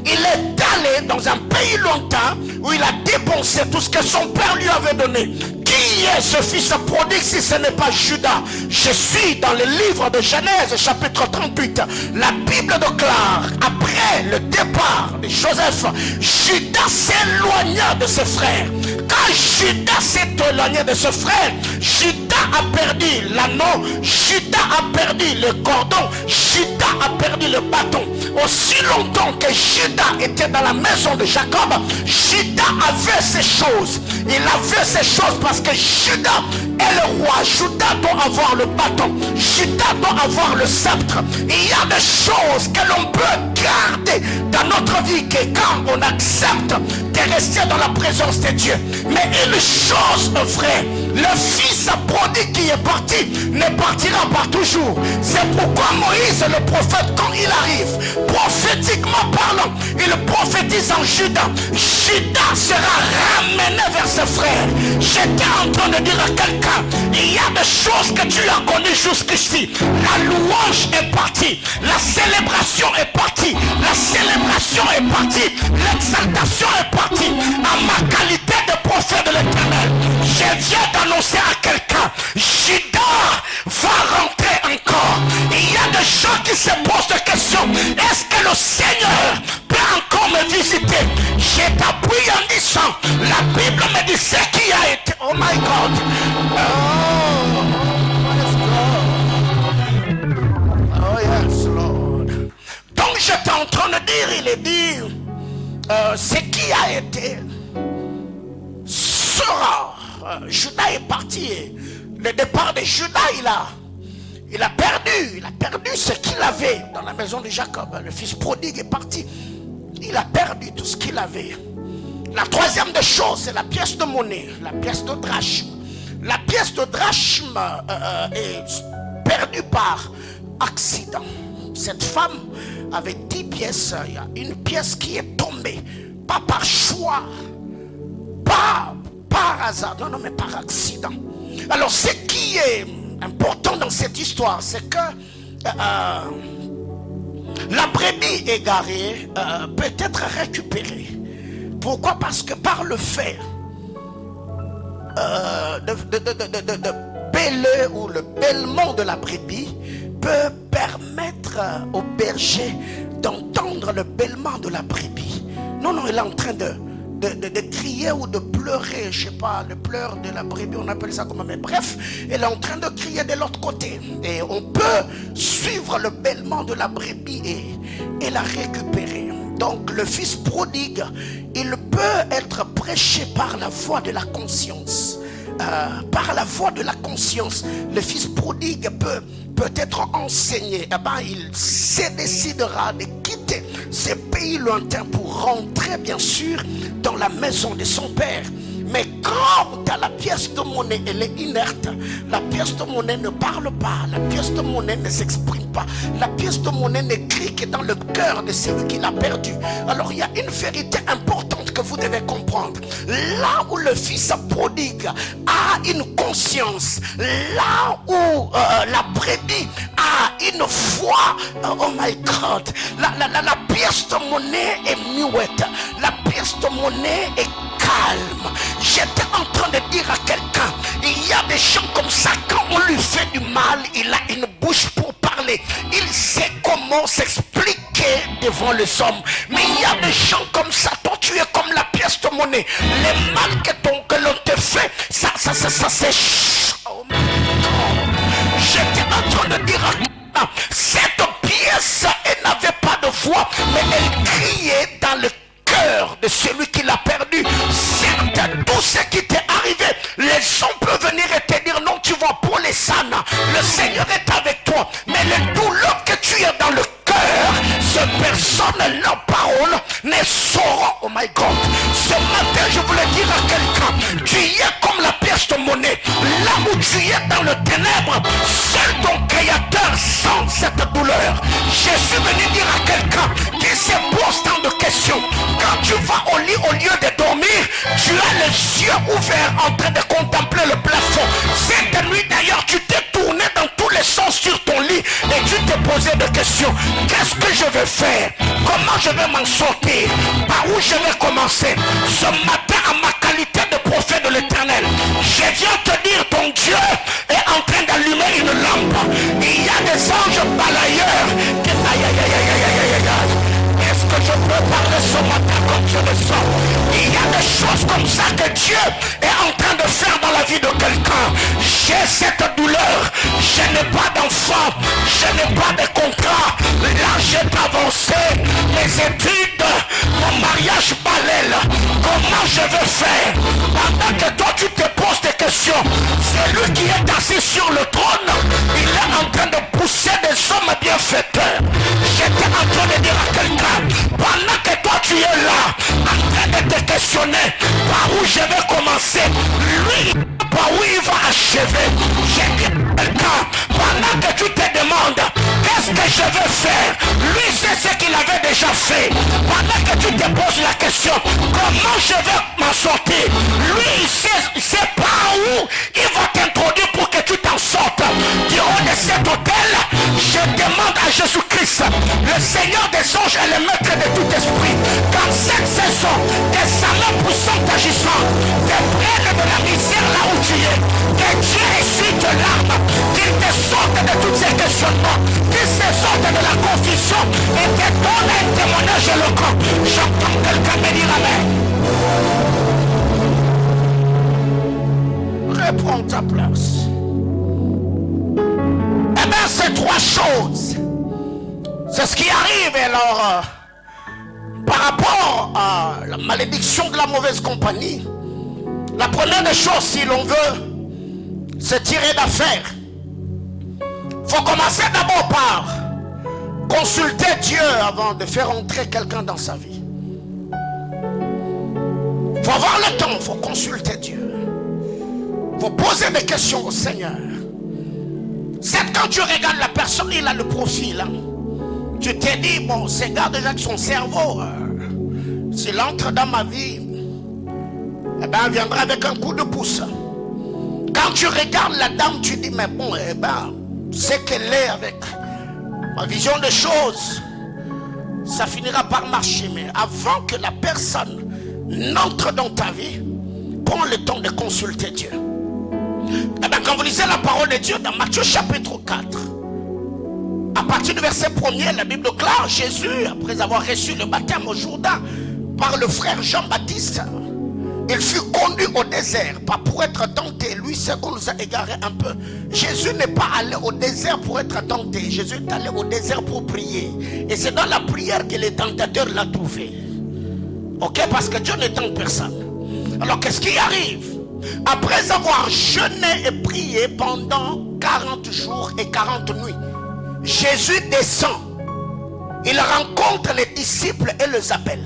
A: Il est allé dans un pays lointain où il a dépensé tout ce que son père lui avait donné. Qui est ce fils prodigue si ce n'est pas Judas? Je suis dans le livre de Genèse chapitre 38. La Bible déclare, après le départ de Joseph, Judas s'éloigna de ses frères. Quand Judas s'est éloigné de ses frères, Judas a perdu l'anneau, Judas a perdu le cordon, Judas a perdu le bâton. Aussi longtemps que Judas était dans la maison de Jacob, Judas avait ces choses. Il avait ces choses parce que Judas est le roi. Judas doit avoir le bâton. Judas doit avoir le sceptre. Il y a des choses que l'on peut garder dans notre vie, que quand on accepte de rester dans la présence de Dieu. Mais une chose, frère, le fils prodigue qui est parti ne partira pas toujours. C'est pourquoi Moïse, le prophète, quand il arrive, prophétiquement parlant, il prophétise en Judas. Judas sera ramené vers ses frères. J'étais en train de dire à quelqu'un, il y a des choses que tu as connues jusqu'ici. La louange est partie, la célébration est partie, la célébration est partie, l'exaltation est partie. À ma qualité de prophète de l'Éternel, je viens d'annoncer à quelqu'un, Judas va rentrer encore. Il y a des gens qui se posent des questions. Est-ce que le Seigneur peut encore me visiter? J'ai appris en disant, la Bible me dit ce qui a été. Oh my God. Oh yes, Lord. Donc j'étais en train de dire, il est dit, ce qui a été sera. Judas est parti. Le départ de Judas, il a perdu ce qu'il avait dans la maison de Jacob. Le fils prodigue est parti. Il a perdu tout ce qu'il avait. La troisième des choses, c'est la pièce de monnaie, la pièce de drachme. La pièce de drachme est perdue par accident. Cette femme avait 10 pièces. Il y a une pièce qui est tombée, pas par choix, pas par hasard, non, mais par accident. Alors, ce qui est important dans cette histoire, c'est que la brebis égarée peut être récupérée. Pourquoi? Parce que par le fait de bêler ou le bêlement de la brebis peut permettre au berger d'entendre le bêlement de la brebis. Non, il est en train de crier ou de pleurer, je sais pas, le pleur de la brebis, on appelle ça comment, mais bref, elle est en train de crier de l'autre côté. Et on peut suivre le bêlement de la brebis et la récupérer. Donc le fils prodigue, il peut être prêché par la voix de la conscience. Par la voix de la conscience, le fils prodigue peut être enseigné. Il se décidera de quitter ces pays lointains pour rentrer bien sûr dans la maison de son père. Mais quand à la pièce de monnaie, elle est inerte, la pièce de monnaie ne parle pas, la pièce de monnaie ne s'exprime pas, la pièce de monnaie ne crie que dans le cœur de celui qui l'a perdu. Alors il y a une vérité importante que vous devez comprendre. Là où le fils prodigue a une conscience, là où la brebis a une foi, oh my God, la pièce de monnaie est muette, la pièce de monnaie est calme. J'étais en train de dire à quelqu'un, il y a des gens comme ça, quand on lui fait du mal, il a une bouche pour parler, il sait comment s'expliquer devant les hommes. Mais il y a des gens comme ça, toi tu es comme la pièce de monnaie, les mal que l'on te fait, ça c'est... Oh my God. J'étais en train de dire à quelqu'un, cette pièce, elle n'avait pas de voix, mais elle criait dans le cœur de celui qui l'a perdu. Certes, tout ce qui t'est arrivé, les gens peuvent venir et te dire non, tu vois, pour les sana, le Seigneur est avec toi, mais le douleur que tu as dans le cœur, ces personnes, leur parole ne sauront. Oh my God, ce matin je voulais dire à quelqu'un, tu y es comme la pièce de monnaie, là où tu es dans le ténèbre, seul ton créateur sent cette douleur. Je suis venu dire à quelqu'un qui se pose tant de questions, quand tu vas au lit, au lieu de dormir, tu as les yeux ouverts en train de contempler le plafond. Cette nuit d'ailleurs, tu t'es tourné dans tous les sens sur ton lit et tu t'es posé des questions. Qu'est-ce que je vais faire? Comment je vais m'en sortir? Par où je vais commencer? Ce matin, à ma qualité de prophète de l'Éternel, je viens te dire, ton Dieu est en train d'allumer une lampe. Il y a des anges balayeurs qui... Est-ce que je peux parler ce matin comme je le sens? Il y a des choses comme ça que Dieu est en train de faire dans la vie de quelqu'un. J'ai cette douleur, je n'ai pas d'enfant, je n'ai pas de contrat, l'âge est avancé, mes études, mon mariage balèle, comment je vais faire? Pendant que toi tu te poses des questions, c'est lui qui est assis sur le trône, il est en train de pousser des hommes bienfaiteurs. J'étais en train de dire à quelqu'un, pendant que toi tu es là, en train de te questionner, par où je vais commencer, lui, par où il va achever. J'ai dit à quelqu'un, pendant que tu te demandes, qu'est-ce que je vais faire, lui sait ce qu'il avait déjà fait. Pendant que tu te poses la question, comment je vais m'en sortir, lui il sait par où il va t'introduire pour que tu t'en sortes. Du haut de cet hôtel, je demande à Jésus-Christ, le Seigneur des anges et le maître de tout esprit, dans cette saison, que sa main puissante agissante te prenne de la misère là où tu es, que Dieu essuie tes larmes, qu'il te sorte de tous ces questionnements, qu'il se sorte de la confusion et te donne un témoignage éloquent. J'entends quelqu'un me dire amen. Reprends ta place. Eh bien, c'est trois choses. C'est ce qui arrive alors par rapport à la malédiction de la mauvaise compagnie. La première des choses, si l'on veut se tirer d'affaire, il faut commencer d'abord par consulter Dieu avant de faire entrer quelqu'un dans sa vie. Il faut avoir le temps, il faut consulter Dieu. Il faut poser des questions au Seigneur. C'est quand tu regardes la personne, il a le profil. Hein. Tu t'es dit, bon, c'est gars déjà que son cerveau, s'il entre dans ma vie, eh ben, il viendra avec un coup de pouce. Quand tu regardes la dame, tu dis, mais bon, eh ben, c'est qu'elle est avec ma vision des choses, ça finira par marcher. Mais avant que la personne n'entre dans ta vie, prends le temps de consulter Dieu. Eh bien, quand vous lisez la parole de Dieu dans Matthieu chapitre 4, à partir du verset 1er, la Bible déclare Jésus, après avoir reçu le baptême au Jourdain par le frère Jean-Baptiste, il fut conduit au désert, pas pour être tenté. Lui, c'est qu'on nous a égaré un peu. Jésus n'est pas allé au désert pour être tenté. Jésus est allé au désert pour prier. Et c'est dans la prière que les tentateurs l'ont trouvé. Ok, parce que Dieu ne tente personne. Alors qu'est-ce qui arrive? Après avoir jeûné et prié pendant 40 jours et 40 nuits, Jésus descend. Il rencontre les disciples et les appelle.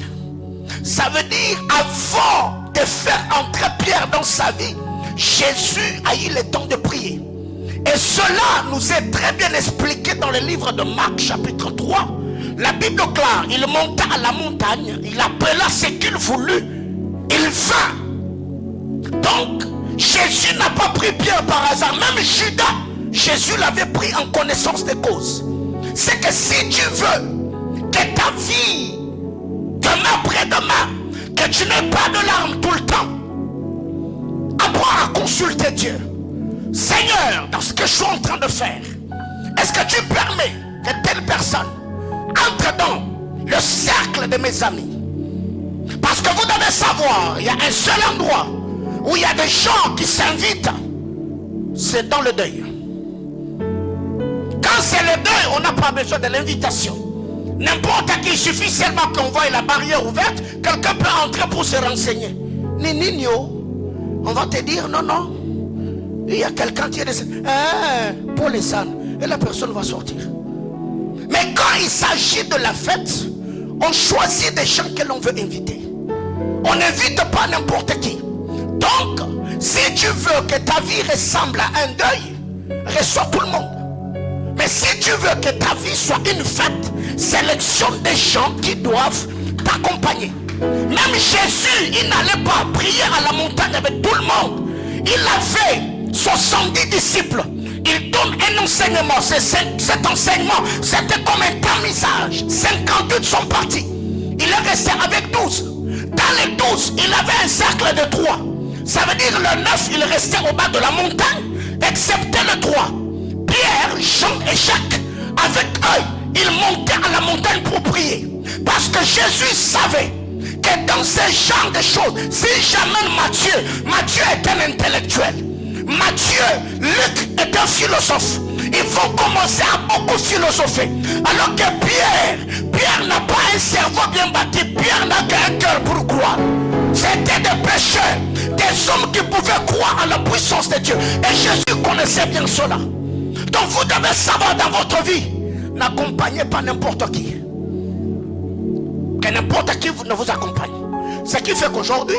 A: Ça veut dire, avant de faire entrer Pierre dans sa vie, Jésus a eu le temps de prier. Et cela nous est très bien expliqué dans le livre de Marc chapitre 3. La Bible déclare, il monta à la montagne, il appela ce qu'il voulut, il vint. Donc, Jésus n'a pas pris Pierre par hasard. Même Judas, Jésus l'avait pris en connaissance de cause. C'est que si tu veux que ta vie, demain après-demain, que tu n'aies pas de larmes tout le temps, apprends à consulter Dieu. Seigneur, dans ce que je suis en train de faire, est-ce que tu permets que telle personne entre dans le cercle de mes amis? Parce que vous devez savoir, il y a un seul endroit où il y a des gens qui s'invitent, c'est dans le deuil. Quand c'est le deuil, on n'a pas besoin de l'invitation. N'importe qui, il suffit seulement qu'on voit la barrière ouverte, quelqu'un peut entrer pour se renseigner. Nino, on va te dire non, non. Il y a quelqu'un qui est pour les ânes, et la personne va sortir. Mais quand il s'agit de la fête, on choisit des gens que l'on veut inviter. On n'invite pas n'importe qui. Donc, si tu veux que ta vie ressemble à un deuil, reçois tout le monde. Mais si tu veux que ta vie soit une fête, sélectionne des gens qui doivent t'accompagner. Même Jésus, il n'allait pas prier à la montagne avec tout le monde. Il avait 70 disciples. Il donne un enseignement. Cet enseignement, c'était comme un tamisage. 58 sont partis. Il est resté avec 12. Dans les 12, il avait un cercle de 3. Ça veut dire le 9, il restait au bas de la montagne, excepté le 3. Pierre, Jean et Jacques, avec eux, ils montaient à la montagne pour prier. Parce que Jésus savait que dans ce genre de choses, si j'amène Matthieu est un intellectuel. Matthieu, Luc est un philosophe. Ils vont commencer à beaucoup philosopher. Alors que Pierre n'a pas un cerveau bien bâti. Pierre n'a qu'un cœur pour croire. C'était des pécheurs, des hommes qui pouvaient croire à la puissance de Dieu. Et Jésus connaissait bien cela. Donc vous devez savoir dans votre vie, n'accompagnez pas n'importe qui. Que n'importe qui ne vous accompagne. Ce qui fait qu'aujourd'hui,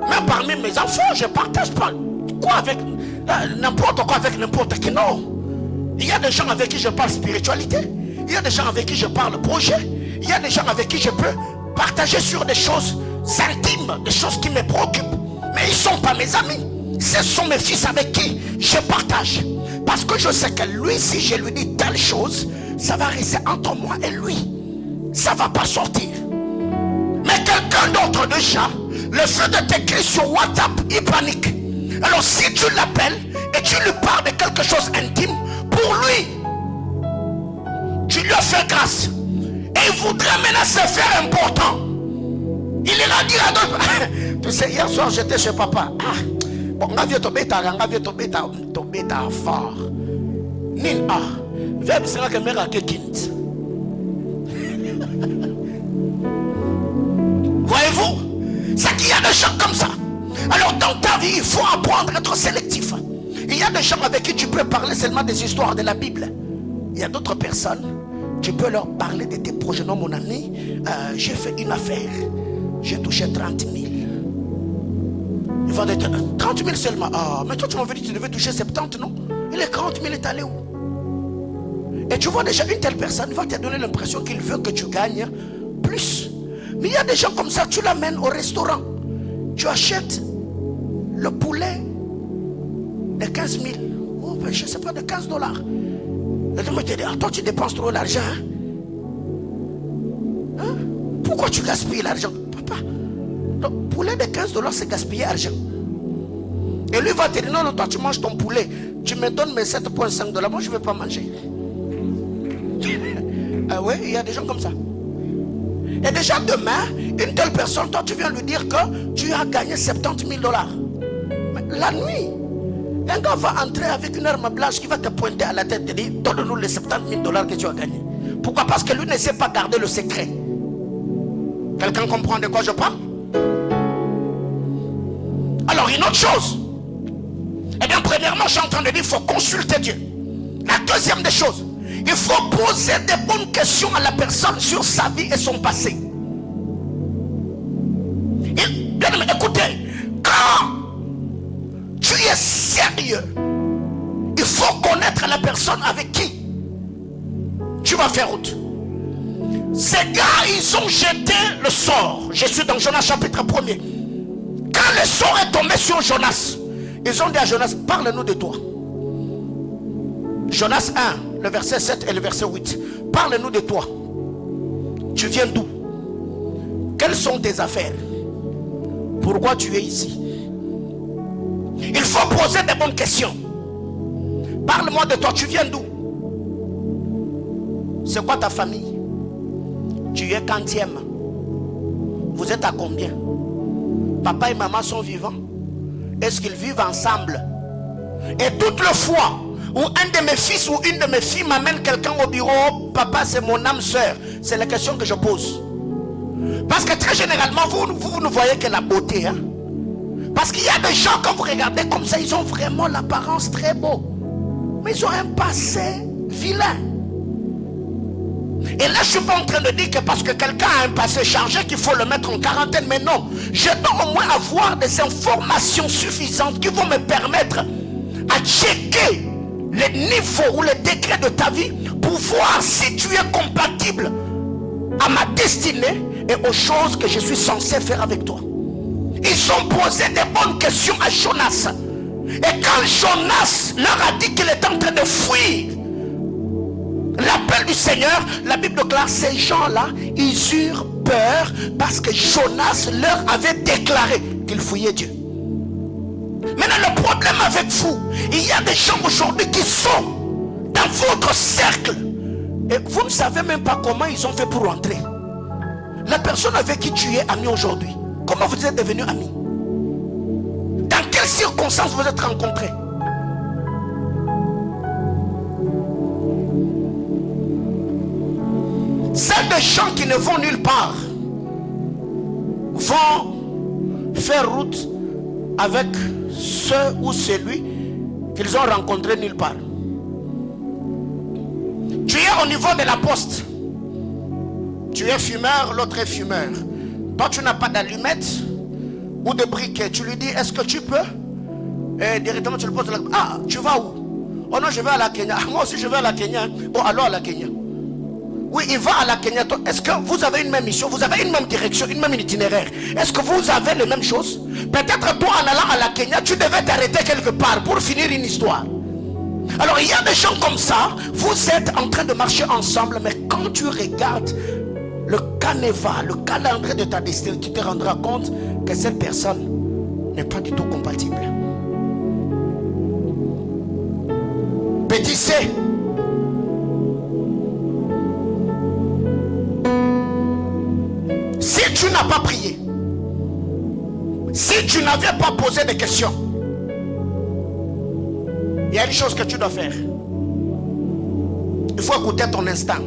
A: même parmi mes enfants, je ne partage pas quoi avec n'importe quoi avec n'importe qui. Non. Il y a des gens avec qui je parle spiritualité. Il y a des gens avec qui je parle projet. Il y a des gens avec qui je peux partager sur des choses intimes, des choses qui me préoccupent. Mais ils ne sont pas mes amis. Ce sont mes fils avec qui je partage. Parce que je sais que lui, si je lui dis telle chose, ça va rester entre moi et lui. Ça ne va pas sortir. Mais quelqu'un d'autre déjà, le fait de t'écrire sur WhatsApp, il panique. Alors si tu l'appelles et tu lui parles de quelque chose d'intime, pour lui, tu lui as fait grâce. Et il voudrait maintenant se faire important. Il ira dire à d'autres, tu sais, hier soir j'étais chez papa. Bon, on a vu ton bêta fort. Nin verbe sera que mère kind. Voyez-vous, c'est qu'il y a des gens comme ça. Alors dans ta vie, il faut apprendre à être sélectif. Il y a des gens avec qui tu peux parler seulement des histoires de la Bible. Il y a d'autres personnes, Tu peux leur parler de tes projets. Non, mon ami, j'ai fait une affaire. J'ai touché 30 000. Ils vont dire 30 000 seulement. Ah, mais toi, tu m'avais dit que tu devais toucher 70, non? Et les 40 000 est allé où? Et tu vois déjà, une telle personne va te donner l'impression qu'il veut que tu gagnes plus. Mais il y a des gens comme ça, tu l'amènes au restaurant. Tu achètes le poulet de 15 000. Oh, ben, je ne sais pas, de 15 $. Et tu me dis, ah, toi tu dépenses trop l'argent. Hein? Pourquoi tu gaspilles l'argent? Papa, le poulet de 15 $, c'est gaspiller l'argent. Et lui va te dire, non, non, toi tu manges ton poulet. Tu me donnes mes 7,5 $. Moi je ne vais pas manger. Ah ouais, il y a des gens comme ça. Et déjà demain, une telle personne, toi tu viens lui dire que tu as gagné 70 000 $. Mais la nuit, un gars va entrer avec une arme blanche qui va te pointer à la tête et te dire, donne-nous les 70 000 $ que tu as gagnés. Pourquoi? Parce que lui ne sait pas garder le secret. Quelqu'un comprend de quoi je parle? Alors une autre chose. Eh bien premièrement, je suis en train de dire, il faut consulter Dieu. La deuxième des choses, il faut poser des bonnes questions à la personne sur sa vie et son passé. Et, bien aimé, écoutez, quand tu es sérieux, il faut connaître la personne avec qui tu vas faire route. Ces gars, ils ont jeté le sort. Je suis dans Jonas chapitre 1er. Quand le sort est tombé sur Jonas, ils ont dit à Jonas, parle-nous de toi. Jonas 1, le verset 7 et le verset 8. Parle-nous de toi. Tu viens d'où? Quelles sont tes affaires? Pourquoi tu es ici? Il faut poser des bonnes questions. Parle-moi de toi, tu viens d'où? C'est quoi ta famille? Tu es quantième? Vous êtes à combien? Papa et maman sont vivants? Est-ce qu'ils vivent ensemble? Et toutes les fois où un de mes fils ou une de mes filles m'amène quelqu'un au bureau, papa c'est mon âme sœur, c'est la question que je pose. Parce que très généralement vous ne voyez que la beauté, hein? Parce qu'il y a des gens, quand vous regardez comme ça, ils ont vraiment l'apparence très beau, mais ils ont un passé vilain. Et là je suis pas en train de dire que parce que quelqu'un a un passé chargé qu'il faut le mettre en quarantaine, mais non, je dois au moins avoir des informations suffisantes qui vont me permettre à checker les niveaux ou les degrés de ta vie pour voir si tu es compatible à ma destinée et aux choses que je suis censé faire avec toi. Ils ont posé des bonnes questions à Jonas. Et quand Jonas leur a dit qu'il était en train de fuir l'appel du Seigneur, la Bible déclare, ces gens-là, ils eurent peur parce que Jonas leur avait déclaré qu'il fuyait Dieu. Maintenant, le problème avec vous, il y a des gens aujourd'hui qui sont dans votre cercle et vous ne savez même pas comment ils ont fait pour rentrer. La personne avec qui tu es ami aujourd'hui, comment vous êtes devenus amis? Dans quelles circonstances vous êtes rencontrés? C'est des gens qui ne vont nulle part vont faire route avec ceux ou celui qu'ils ont rencontré nulle part. Tu es au niveau de la poste. Tu es fumeur, l'autre est fumeur. Toi tu n'as pas d'allumette ou de briquet. Tu lui dis, est-ce que tu peux? Et directement tu lui poses la question. Ah, tu vas où? Oh non, je vais à la Kenya. Moi aussi je vais à la Kenya. Bon, alors à la Kenya. Oui, il va à la Kenya. Est-ce que vous avez une même mission? Vous avez une même direction, une même itinéraire? Est-ce que vous avez les mêmes choses? Peut-être toi en allant à la Kenya, tu devais t'arrêter quelque part pour finir une histoire. Alors il y a des gens comme ça, vous êtes en train de marcher ensemble, mais quand tu regardes le canevas, le calendrier de ta destinée, tu te rendras compte que cette personne n'est pas du tout compatible. Petit C. Si tu n'as pas prié, si tu n'avais pas posé de questions, il y a une chose que tu dois faire. Il faut écouter ton instinct.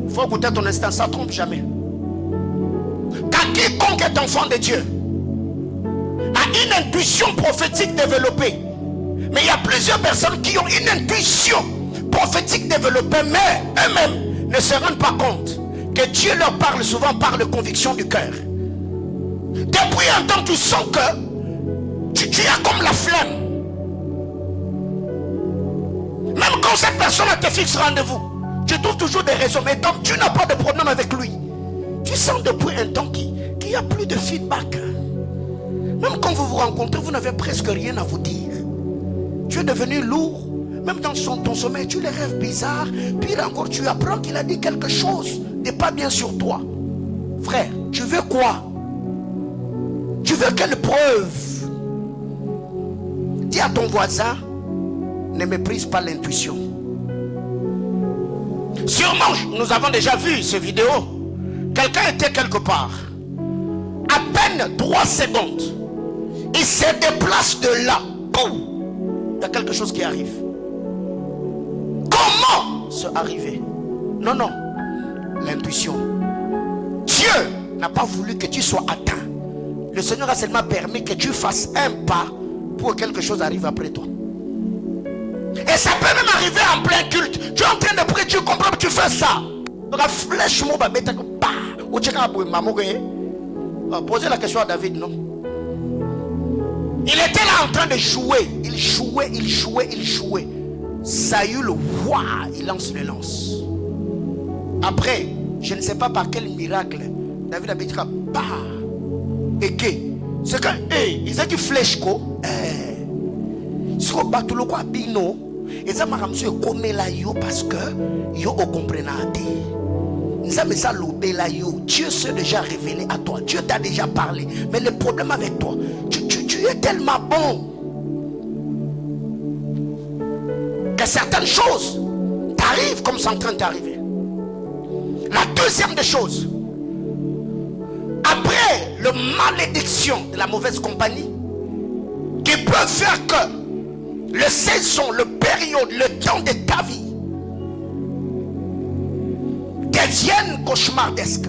A: Il faut écouter ton instinct, ça ne trompe jamais. Car quiconque est enfant de Dieu a une intuition prophétique développée. Mais il y a plusieurs personnes qui ont une intuition prophétique développée, mais eux-mêmes ne se rendent pas compte que Dieu leur parle souvent par les convictions du cœur. Depuis un temps, tu sens que tu as comme la flemme. Même quand cette personne te fixe rendez-vous, tu trouves toujours des raisons. Mais tant que tu n'as pas de problème avec lui, tu sens depuis un temps qu'il n'y a plus de feedback. Même quand vous vous rencontrez, vous n'avez presque rien à vous dire. Tu es devenu lourd. Même dans ton sommeil, tu les rêves bizarres. Puis encore, tu apprends qu'il a dit quelque chose n'est pas bien sur toi. Frère, tu veux quoi? Tu veux quelle preuve? Dis à ton voisin, ne méprise pas l'intuition. Sûrement, nous avons déjà vu ces vidéos. Quelqu'un était quelque part. À peine 3 secondes. Il se déplace de là. Boum! Il y a quelque chose qui arrive. Comment c'est arrivé? Non, non. L'intuition. Dieu n'a pas voulu que tu sois atteint. Le Seigneur a seulement permis que tu fasses un pas pour que quelque chose arrive après toi. Et ça peut même arriver en plein culte. Tu es en train de prier, tu comprends que tu fais ça. La flèche, posez la question à David, non? Il était là en train de jouer. Il jouait. Saül, waouh, il lance le lance. Après, je ne sais pas par quel miracle, David a dit, bah, et que, c'est que, ils ont dit flèche, quoi. Si on bat tout le quoi, bino, ils ont dit, comme la yo, parce que, yo, on comprend. Dieu s'est déjà révélé à toi. Dieu t'a déjà parlé. Mais le problème avec toi, tu es tellement bon que certaines choses t'arrivent comme c'est en train d'arriver. La deuxième des choses, après la malédiction de la mauvaise compagnie, qui peut faire que le saison, le période, le temps de ta vie deviennent cauchemardesques.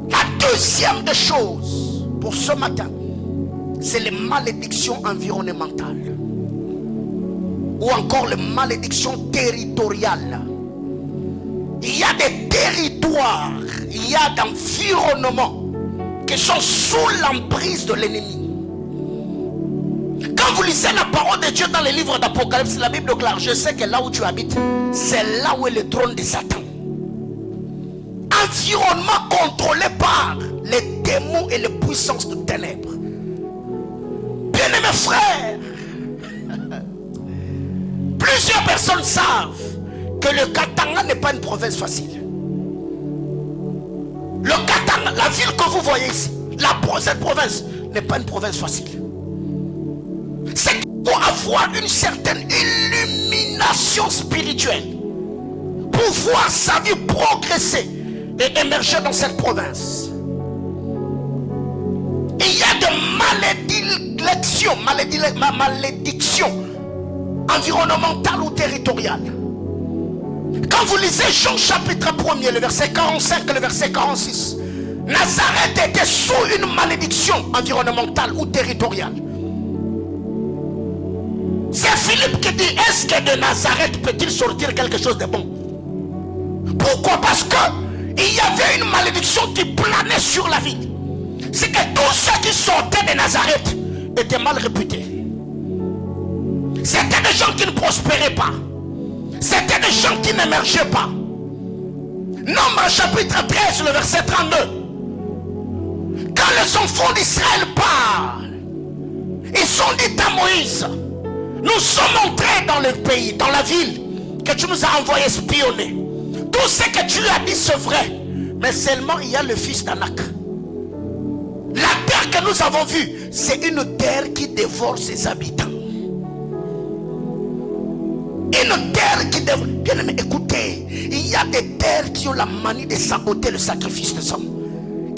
A: La deuxième des choses pour ce matin, c'est les malédictions environnementales ou encore les malédictions territoriales. Il y a des territoires, il y a d'environnements qui sont sous l'emprise de l'ennemi. Quand vous lisez la parole de Dieu dans les livres d'Apocalypse, la Bible déclare, je sais que là où tu habites, c'est là où est le trône de Satan. Environnement contrôlé par les démons et les puissances de ténèbres. Bien-aimés frères, plusieurs personnes savent que le Katanga n'est pas une province facile. Le Katanga, la ville que vous voyez ici, cette province n'est pas une province facile. C'est pour avoir une certaine illumination spirituelle pour voir sa vie progresser et émerger dans cette province. Il y a de malédictions environnementales ou territoriales. Quand vous lisez Jean chapitre 1er, le verset 45 et le verset 46, Nazareth était sous une malédiction environnementale ou territoriale. C'est Philippe qui dit, est-ce que de Nazareth peut-il sortir quelque chose de bon? Pourquoi? Parce que il y avait une malédiction qui planait sur la ville. C'est que tous ceux qui sortaient de Nazareth étaient mal réputés. C'était des gens qui ne prospéraient pas. C'était des gens qui n'émergeaient pas. Nombre chapitre 13, le verset 32. Quand les enfants d'Israël parlent, ils sont dit à Moïse, nous sommes entrés dans le pays, dans la ville que tu nous as envoyé espionner. Tout ce que tu as dit c'est vrai, mais seulement il y a le fils d'Anak. La terre que nous avons vue, c'est une terre qui dévore ses habitants. Une terre qui dévore. Bien aimé, écoutez, il y a des terres qui ont la manie de saboter le sacrifice des hommes.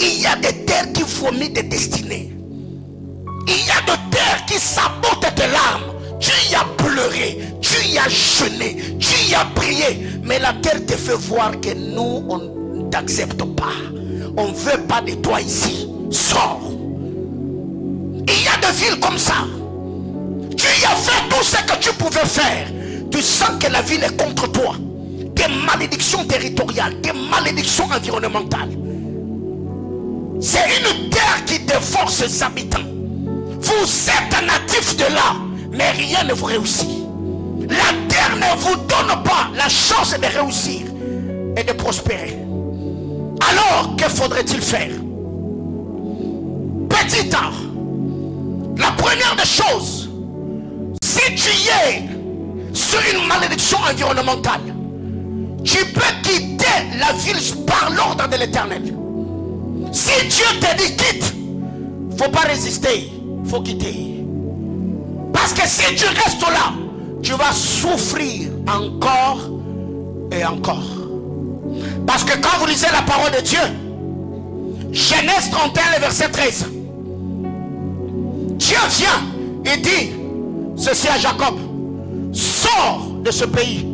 A: Il y a des terres qui vomissent des destinées. Il y a des terres qui sabotent tes larmes. Tu y as pleuré, tu y as jeûné, tu y as prié, mais la terre te fait voir que nous, on ne t'accepte pas. On ne veut pas de toi ici. Sors. Il y a des villes comme ça. Tu y as fait tout ce que tu pouvais faire. tu sens que la ville est contre toi, des malédictions territoriales, des malédictions environnementales. C'est une terre qui dévore ses habitants. Vous êtes natifs de là, mais rien ne vous réussit. La terre ne vous donne pas la chance de réussir et de prospérer. Alors, que faudrait-il faire? Petit A, la première des choses, si tu es sur une malédiction environnementale, tu peux quitter la ville par l'ordre de l'Éternel. Si Dieu te dit quitte, il ne faut pas résister, il faut quitter. Parce que si tu restes là, tu vas souffrir encore et encore. Parce que quand vous lisez la parole de Dieu, Genèse 31, le verset 13, Dieu vient et dit ceci à Jacob: sors de ce pays,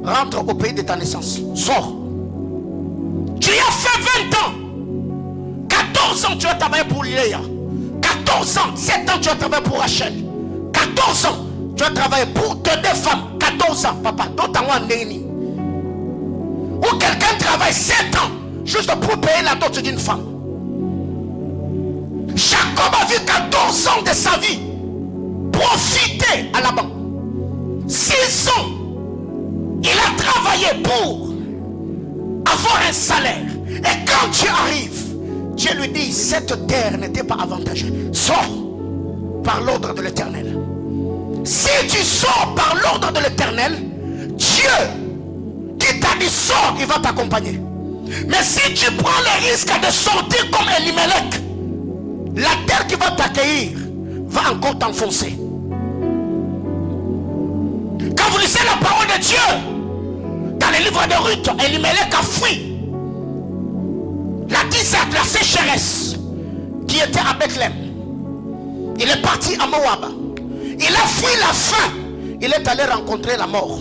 A: rentre au pays de ta naissance, sors. Tu as fait 20 ans, 14 ans tu as travaillé pour Léa, 14 ans, 7 ans tu as travaillé pour Rachel, 14 ans tu as travaillé pour tes deux femmes, 14 ans, papa, d'autant en Néni. Ou quelqu'un travaille 7 ans juste pour payer la dot d'une femme. Jacob a vu 14 ans de sa vie profiter à la banque. 6 ans, il a travaillé pour avoir un salaire. Et quand Dieu arrive, Dieu lui dit: cette terre n'était pas avantageuse. Sors par l'ordre de l'Éternel. Si tu sors par l'ordre de l'Éternel, Dieu qui t'a dit sors, il va t'accompagner. Mais si tu prends le risque de sortir comme Elimelech, la terre qui va t'accueillir va encore t'enfoncer. Quand vous lisez la parole de Dieu dans le livre de Ruth, Elimelech a fui la disette, la sécheresse qui était à Bethléem. Il est parti à Moab. Il a fui la faim. Il est allé rencontrer la mort.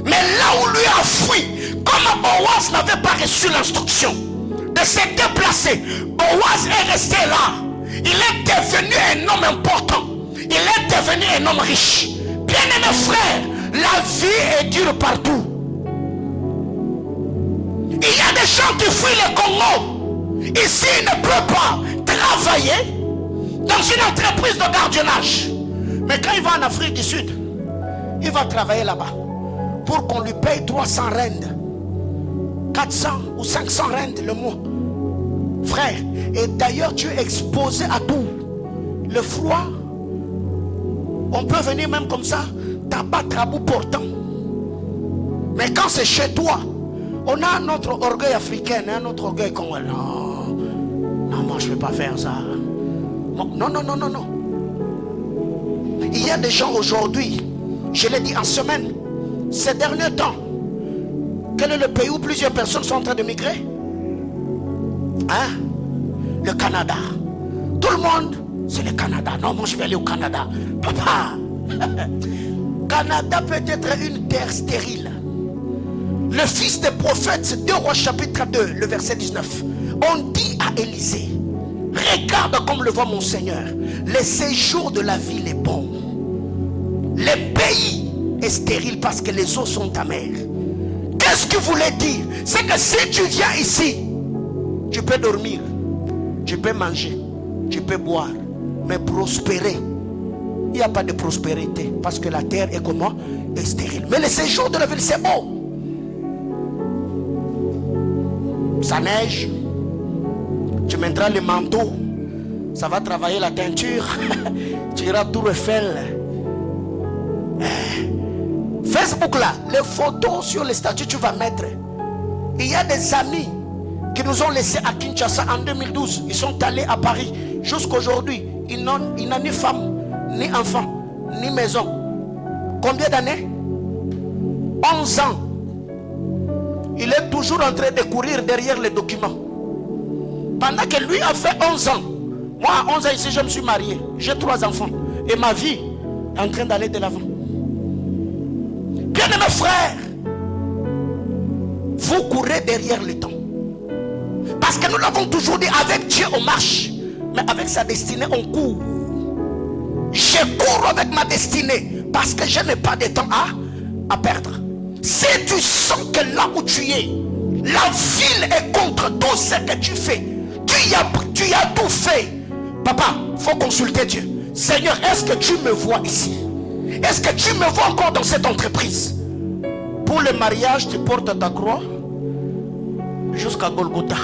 A: Mais là où lui a fui, comme Boaz n'avait pas reçu l'instruction de se déplacer, Boaz est resté là. Il est devenu un homme important. Il est devenu un homme riche. Bien-aimés frères, la vie est dure partout. Il y a des gens qui fuient le Congo. Ici, ils ne peuvent pas travailler dans une entreprise de gardiennage. Mais quand il va en Afrique du Sud, il va travailler là-bas pour qu'on lui paye 300 rendes, 400 ou 500 rendes le mois. Frère, et d'ailleurs tu es exposé à tout. Le froid, on peut venir même comme ça, t'abattre à bout portant. Mais quand c'est chez toi, on a notre orgueil africain, un autre orgueil congolais. Non, moi je ne peux pas faire ça. Non. Il y a des gens aujourd'hui, je l'ai dit en semaine, ces derniers temps, quel est le pays où plusieurs personnes sont en train de migrer? Hein? Le Canada. Tout le monde, c'est le Canada. Non, moi je vais aller au Canada. Papa, Canada peut être une terre stérile. Le fils des prophètes, 2 Rois chapitre 2, le verset 19. On dit à Élisée: regarde comme le voit mon Seigneur, le séjour de la ville est bon. Le pays est stérile parce que les eaux sont amères. Qu'est-ce que voulait dire? C'est que si tu viens ici, tu peux dormir, tu peux manger, tu peux boire, mais prospérer, il n'y a pas de prospérité parce que la terre est comment? Est stérile. Mais le séjour de la ville, c'est beau. Ça neige, tu mettras le manteau, ça va travailler la teinture, tu iras Tour Eiffel. Facebook là, les photos sur les statues tu vas mettre. Il y a des amis qui nous ont laissés à Kinshasa en 2012. Ils sont allés à Paris. Jusqu'aujourd'hui, ils n'ont ni femme, ni enfant, ni maison. Combien d'années? 11 ans. Il est toujours en train de courir derrière les documents. Pendant que lui a fait 11 ans. Moi, à 11 ans ici, je me suis marié. J'ai 3 enfants. Et ma vie est en train d'aller de l'avant. Bien-aimés frères, vous courez derrière le temps. Parce que nous l'avons toujours dit, avec Dieu on marche. Mais avec sa destinée on court. Je cours avec ma destinée parce que je n'ai pas de temps à perdre. Si tu sens que là où tu es, la ville est contre tout ce que tu fais, tu as tout fait, papa, il faut consulter Dieu. Seigneur, est-ce que tu me vois ici? Est-ce que tu me vois encore dans cette entreprise? Pour le mariage, tu portes ta croix jusqu'à Golgotha.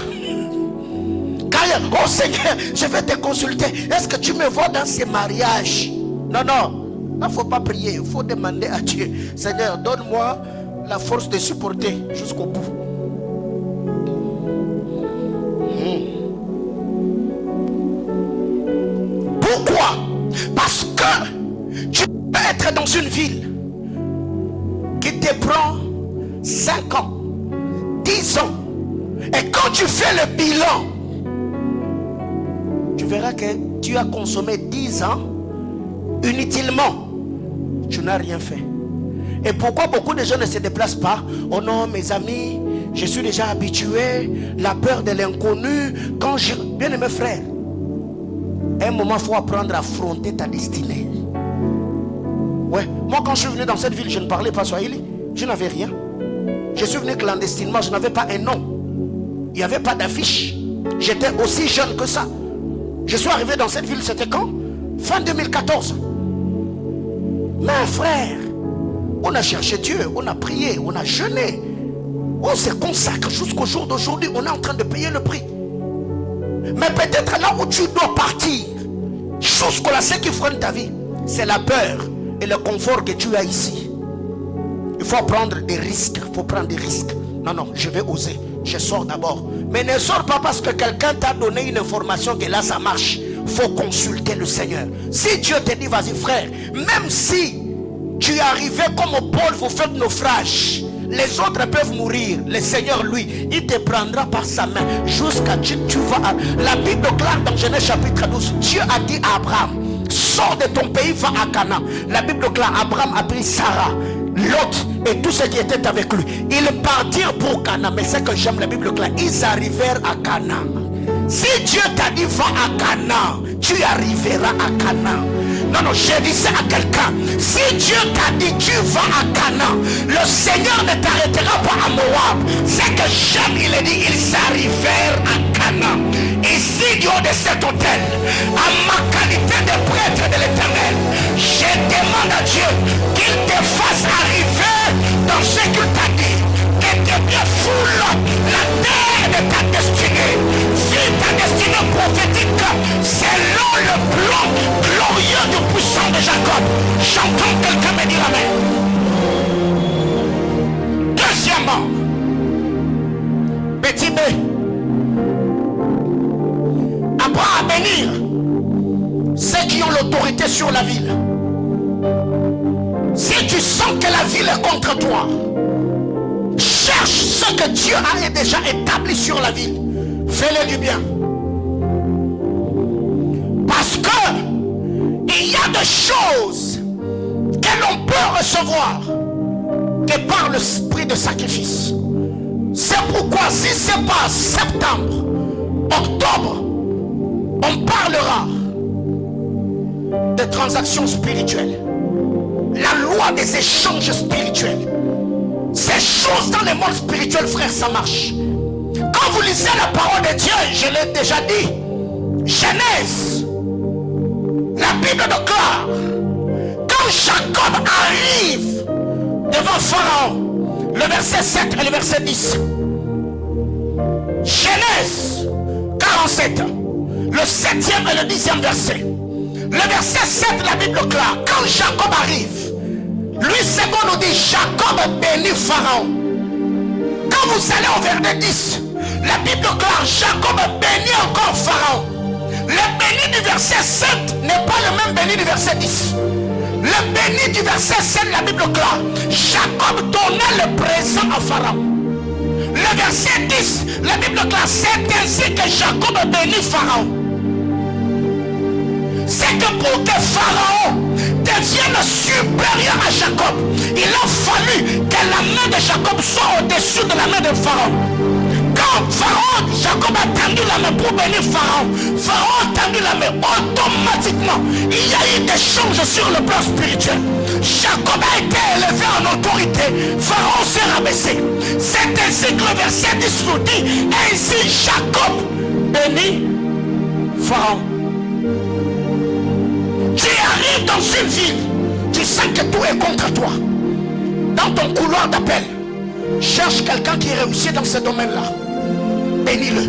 A: Oh Seigneur, je vais te consulter. Est-ce que tu me vois dans ces mariages? Non, il ne faut pas prier. Il faut demander à Dieu. Seigneur, donne-moi la force de supporter jusqu'au bout. Pourquoi? Parce que tu peux être dans une ville qui te prend 5 ans, 10 ans. Et quand tu fais le bilan, tu verras que tu as consommé 10 ans inutilement. Tu n'as rien fait. Et pourquoi beaucoup de gens ne se déplacent pas? Oh non, mes amis, je suis déjà habitué. La peur de l'inconnu. Bien aimé frère, un moment il faut apprendre à affronter ta destinée. Ouais, moi quand je suis venu dans cette ville, je ne parlais pas Swahili. Je n'avais rien. Je suis venu clandestinement, je n'avais pas un nom. Il n'y avait pas d'affiche. J'étais aussi jeune que ça. Je suis arrivé dans cette ville, c'était quand? Fin 2014. Mais frère, on a cherché Dieu, on a prié, on a jeûné. On se consacre jusqu'au jour d'aujourd'hui. On est en train de payer le prix. Mais peut-être là où tu dois partir, jusqu'à ce qui freine ta vie, c'est la peur et le confort que tu as ici. Il faut prendre des risques. Il faut prendre des risques. Non, je vais oser. Je sors d'abord. Mais ne sors pas parce que quelqu'un t'a donné une information que là ça marche. Il faut consulter le Seigneur. Si Dieu te dit vas-y frère, même si tu es arrivé comme Paul, vous faites naufrage, les autres peuvent mourir, le Seigneur lui, il te prendra par sa main jusqu'à tu vas. La Bible déclare dans Genèse chapitre 12, Dieu a dit à Abraham, sors de ton pays, va à Canaan. La Bible déclare, Abraham a pris Sarah, Lot et tout ce qui était avec lui. Ils partirent pour Canaan. Mais c'est que j'aime la Bible déclare, ils arrivèrent à Canaan. Si Dieu t'a dit va à Canaan, tu arriveras à Canaan. Non, je disais à quelqu'un, si Dieu t'a dit tu vas à Canaan, le Seigneur ne t'arrêtera pas à Moab. C'est que j'aime, il a dit, ils arrivèrent à Canaan. Ici, du haut de cet hôtel, à ma qualité de prêtre de l'Éternel, je demande à Dieu qu'il te fasse arriver dans ce qu'il t'a dit. Que Dieu foule la terre de ta destinée. Vis ta destinée prophétique selon le plan glorieux du puissant de Jacob. J'entends quelqu'un me dire amen. Deuxièmement, petit B, apprends à bénir ceux qui ont l'autorité sur la ville. Si tu sens que la ville est contre toi, cherche ce que Dieu a déjà établi sur la ville. Fais-le du bien. Parce que il y a des choses que l'on peut recevoir que par l'esprit de sacrifice. C'est pourquoi si c'est pas septembre, octobre, on parlera de transactions spirituelles. La loi des échanges spirituels. Ces choses dans le monde spirituel, frère, ça marche. Quand vous lisez la parole de Dieu, je l'ai déjà dit, Genèse, la Bible déclare, quand Jacob arrive devant Pharaon, le verset 7 et le verset 10, Genèse 47, le 7e et le 10e verset, le verset 7, la Bible déclare, quand Jacob arrive, lui, c'est bon, nous dit Jacob bénit Pharaon. Quand vous allez au verset 10, la Bible déclare Jacob bénit encore Pharaon. Le béni du verset 7 n'est pas le même béni du verset 10. Le béni du verset 7, la Bible déclare Jacob donnait le présent à Pharaon. Le verset 10, la Bible déclare c'est ainsi que Jacob bénit Pharaon. C'est que pour que Pharaon devienne supérieur à Jacob, il a fallu que la main de Jacob soit au-dessus de la main de Pharaon. Quand Pharaon, Jacob a tendu la main pour bénir Pharaon. Pharaon a tendu la main. Automatiquement, il y a eu des changes sur le plan spirituel. Jacob a été élevé en autorité. Pharaon s'est rabaissé. C'est ainsi que le verset 10 nous dit, ainsi Jacob bénit Pharaon. Tu arrives dans une ville, tu sens que tout est contre toi. Dans ton couloir d'appel, cherche quelqu'un qui réussit dans ce domaine-là. Bénis-le.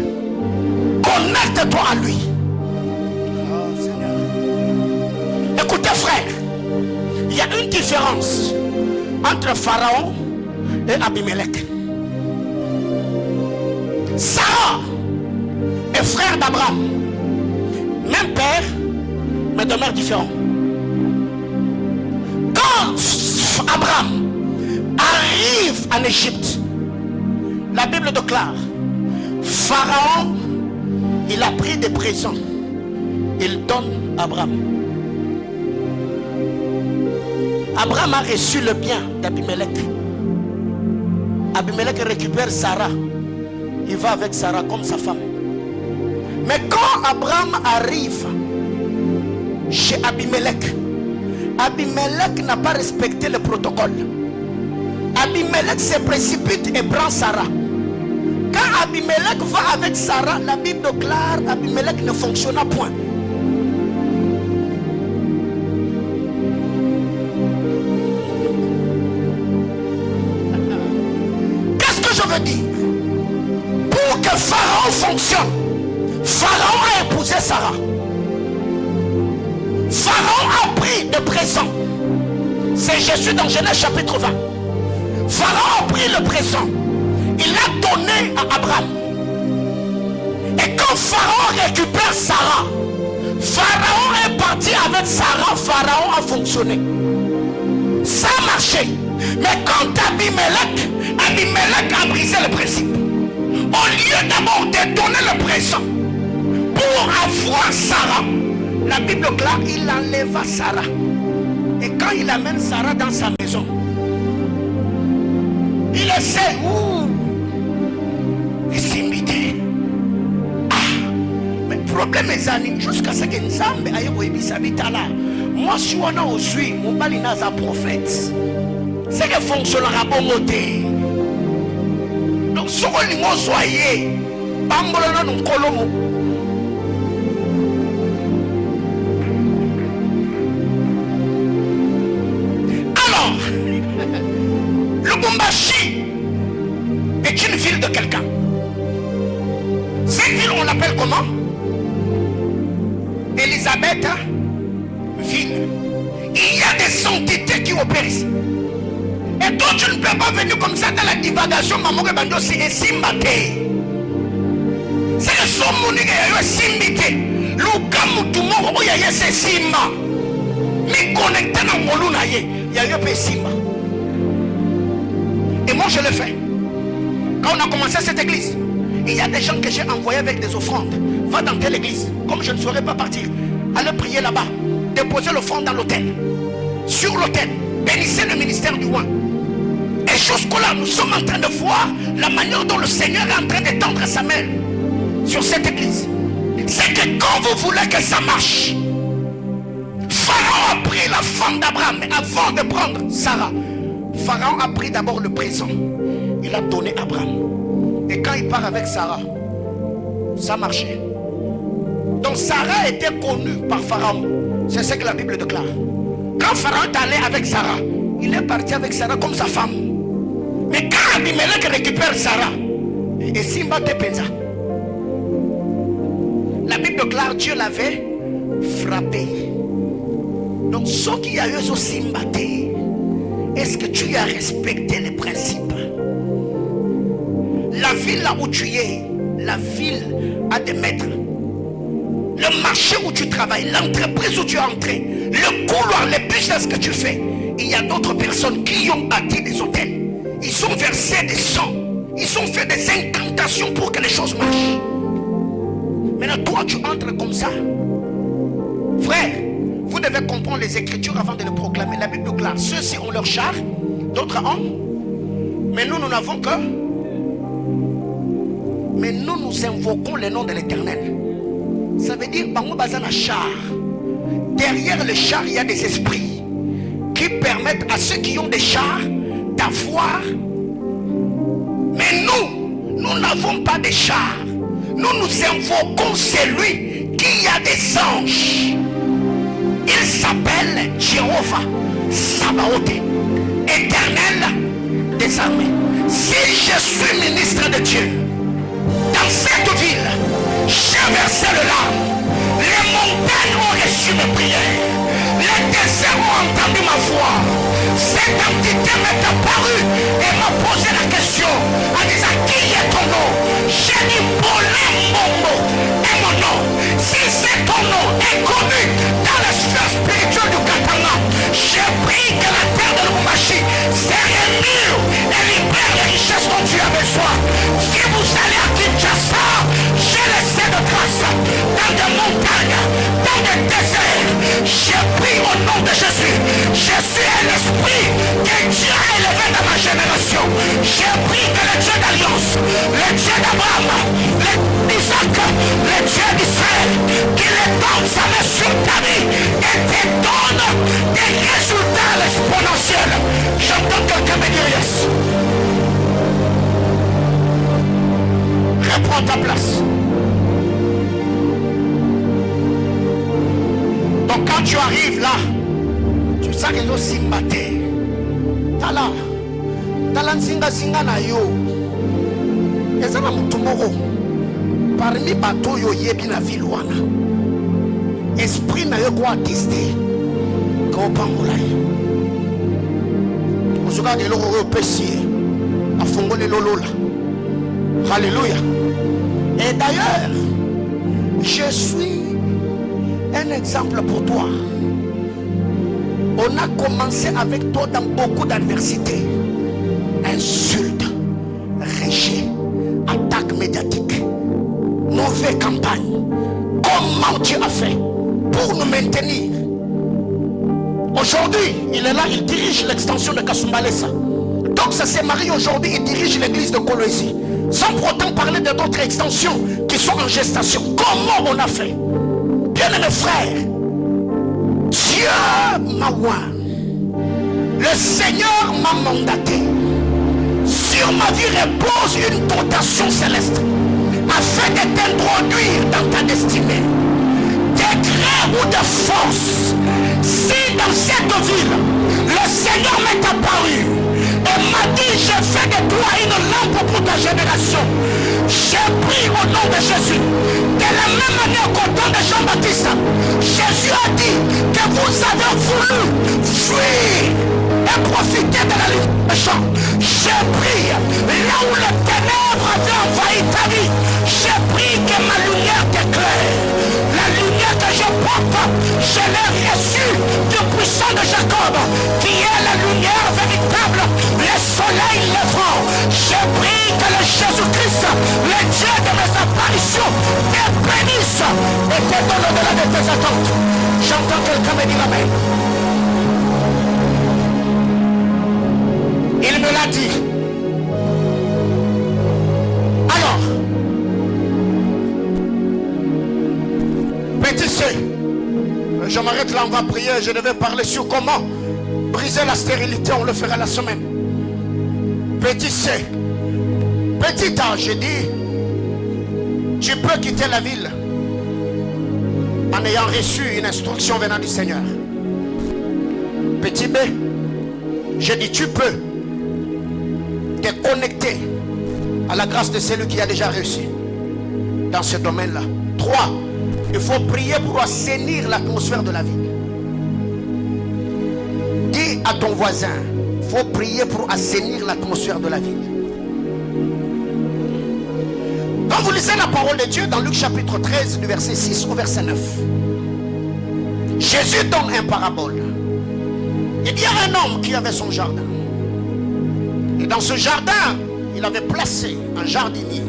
A: Connecte-toi à lui. Oh, Seigneur. Écoutez, frère, il y a une différence entre Pharaon et Abimelech. Sarah est frère d'Abraham. Même père, mais de mère différente. Quand Abraham arrive en Égypte, la Bible déclare, Pharaon, il a pris des présents, il donne à Abraham. Abraham a reçu le bien d'Abimelech. Abimelech récupère Sarah, il va avec Sarah comme sa femme. Mais quand Abraham arrive chez Abimelech, Abimelech n'a pas respecté le protocole. Abimelech se précipite et prend Sarah. Quand Abimelech va avec Sarah, la Bible déclare Abimelech ne fonctionna point. Qu'est-ce que je veux dire? Pour que Pharaon fonctionne, Pharaon a épousé Sarah. Pharaon a pris de présent. C'est Jésus dans Genèse chapitre 20. Pharaon a pris le présent. Il l'a donné à Abraham. Et quand Pharaon récupère Sarah, Pharaon est parti avec Sarah. Pharaon a fonctionné. Ça a marché. Mais quand Abimelech a brisé le principe. Au lieu d'abord de donner le présent pour avoir Sarah, la Bible déclare il enleva Sarah. Et quand il amène Sarah dans sa maison, il essaie de s'imiter. Mais le problème est jusqu'à ce que Nzambe aille au Ebisabitala. Moi, si on a aussi mon balina un prophète, c'est que fonctionnera bon côté. Donc, ce que nous soyez, Bambolana nous colons. Alors, Lubumbashi est une ville de quelqu'un. Cette ville, on l'appelle comment? Elisabeth ville. Il y a des entités qui opèrent ici. Et toi, tu ne peux pas venir comme ça dans la divagation. Maman que bando c'est simbate. C'est que son monique est simbité. Lukamu tout monde où il y a ces simba. Mais connecté dans mon luna il y a eu un simba. Et moi je le fais. Quand on a commencé cette église, il y a des gens que j'ai envoyés avec des offrandes. Va dans telle église. Comme je ne saurais pas partir, allez prier là-bas. Déposez l'offrande dans l'autel. Sur l'autel, bénissez le ministère du roi. Et jusque-là, nous sommes en train de voir la manière dont le Seigneur est en train d'étendre sa main sur cette église. C'est que quand vous voulez que ça marche, Pharaon a pris la femme d'Abraham. Mais avant de prendre Sarah, Pharaon a pris d'abord le présent. Il a donné à Abraham. Et quand il part avec Sarah, ça marchait. Donc Sarah était connue par Pharaon. C'est ce que la Bible déclare. Quand Pharaon est allé avec Sarah, il est parti avec Sarah comme sa femme. Mais quand Abimelech récupère Sarah, et Simba te pensa, la Bible déclare Dieu l'avait frappé. Donc ce qui a eu ce Simba, est-ce que tu as respecté les principes? La ville là où tu es, la ville a des maîtres. Le marché où tu travailles, l'entreprise où tu es entré, le couloir, les business que tu fais, il y a d'autres personnes qui ont bâti des hôtels. Ils ont versé des sangs. Ils ont fait des incantations pour que les choses marchent. Maintenant, toi, tu entres comme ça. Frère, vous devez comprendre les Écritures avant de les proclamer. La Bible déclare, ceux-ci ont leur char, d'autres ont. Mais nous, nous n'avons que Mais nous invoquons le nom de l'Éternel. Ça veut dire bango bazana char. Derrière le char, il y a des esprits qui permettent à ceux qui ont des chars d'avoir. Mais nous n'avons pas de chars. Nous invoquons celui qui a des anges. Il s'appelle Jéhovah Sabaoth, Éternel des armées. Si je suis ministre de Dieu, dans cette ville, j'ai versé le larme. Les montagnes ont reçu mes prières. Les déserts ont entendu ma voix. Cette entité m'est apparue et m'a posé la question en disant qui est ton nom? J'ai dit Bolé-Mombo est mon nom. Si c'est ton nom est connu dans la sphère spirituelle du Katanga, j'ai pris que la terre de Lubumbashi se réunit et libère les richesses dont tu as besoin. Si vous allez à Kinshasa, j'ai laissé de traces dans des montagnes, dans des déserts. J'ai pris au nom de Jésus. Jésus est l'esprit que Dieu a élevé dans ma génération. J'ai pris que le Dieu d'Alliance, le Dieu d'Abraham, le d'Isaac, le Dieu d'Israël, qu'il étende sa main sur ta vie et te donne des résultats exponentiels. J'entends quelqu'un me dire yes. Reprends ta place. Donc quand tu arrives là, tu sais que yo simbate. Tala nzinga na yo. Ezana mutumoko. Parmi bato yo yebi na ville wana. Esprit na yo kwa attester. Ko pangola. Osuka ke loko yo pesi. Afongole lolola. Alléluia. Et d'ailleurs, je suis un exemple pour toi. On a commencé avec toi dans beaucoup d'adversités. Insultes, rejet, attaques médiatiques, mauvaise campagne. Comment tu as fait pour nous maintenir? Aujourd'hui, il est là, il dirige l'extension de Kasumbalesa. Donc ça s'est marié aujourd'hui, il dirige l'église de Kolwezi. Sans pour autant parler de d'autres extensions qui sont en gestation. Comment on a fait? Bien-aimés frères, Dieu m'a oint. Le Seigneur m'a mandaté. Sur ma vie repose une dotation céleste afin de t'introduire dans ta destinée. Décret ou de force, si dans cette ville le Seigneur m'est apparu et m'a dit je fais de toi une lampe pour ta génération, j'ai pris au nom de Jésus. De la même manière qu'au temps de Jean-Baptiste, Jésus a dit que vous avez voulu fuir et profiter de la lumière des champs. J'ai pris là où les ténèbres avaient envahi ta vie, j'ai pris que ma lumière t'éclaire. La lumière que je porte, je l'ai reçue du puissant de Jacob, qui est la lumière véritable, le soleil levant. J'ai pris que le Jésus-Christ, le Dieu de mes apparitions, te bénisse et te donne au-delà de tes attentes. J'entends quelqu'un me dire amen. Il me l'a dit. Alors, petit C, je m'arrête là, on va prier. Je devais parler sur comment briser la stérilité. On le fera la semaine. Petit C, petit A, j'ai dit, tu peux quitter la ville en ayant reçu une instruction venant du Seigneur. Petit B, j'ai dit, tu peux te connecter à la grâce de celui qui a déjà réussi dans ce domaine-là. 3, il faut prier pour assainir l'atmosphère de la vie. Dis à ton voisin, il faut prier pour assainir l'atmosphère de la vie. Quand vous lisez la parole de Dieu dans Luc chapitre 13 du verset 6 au verset 9, Jésus donne un parabole. Il y a un homme qui avait son jardin. Et dans ce jardin, il avait placé un jardinier.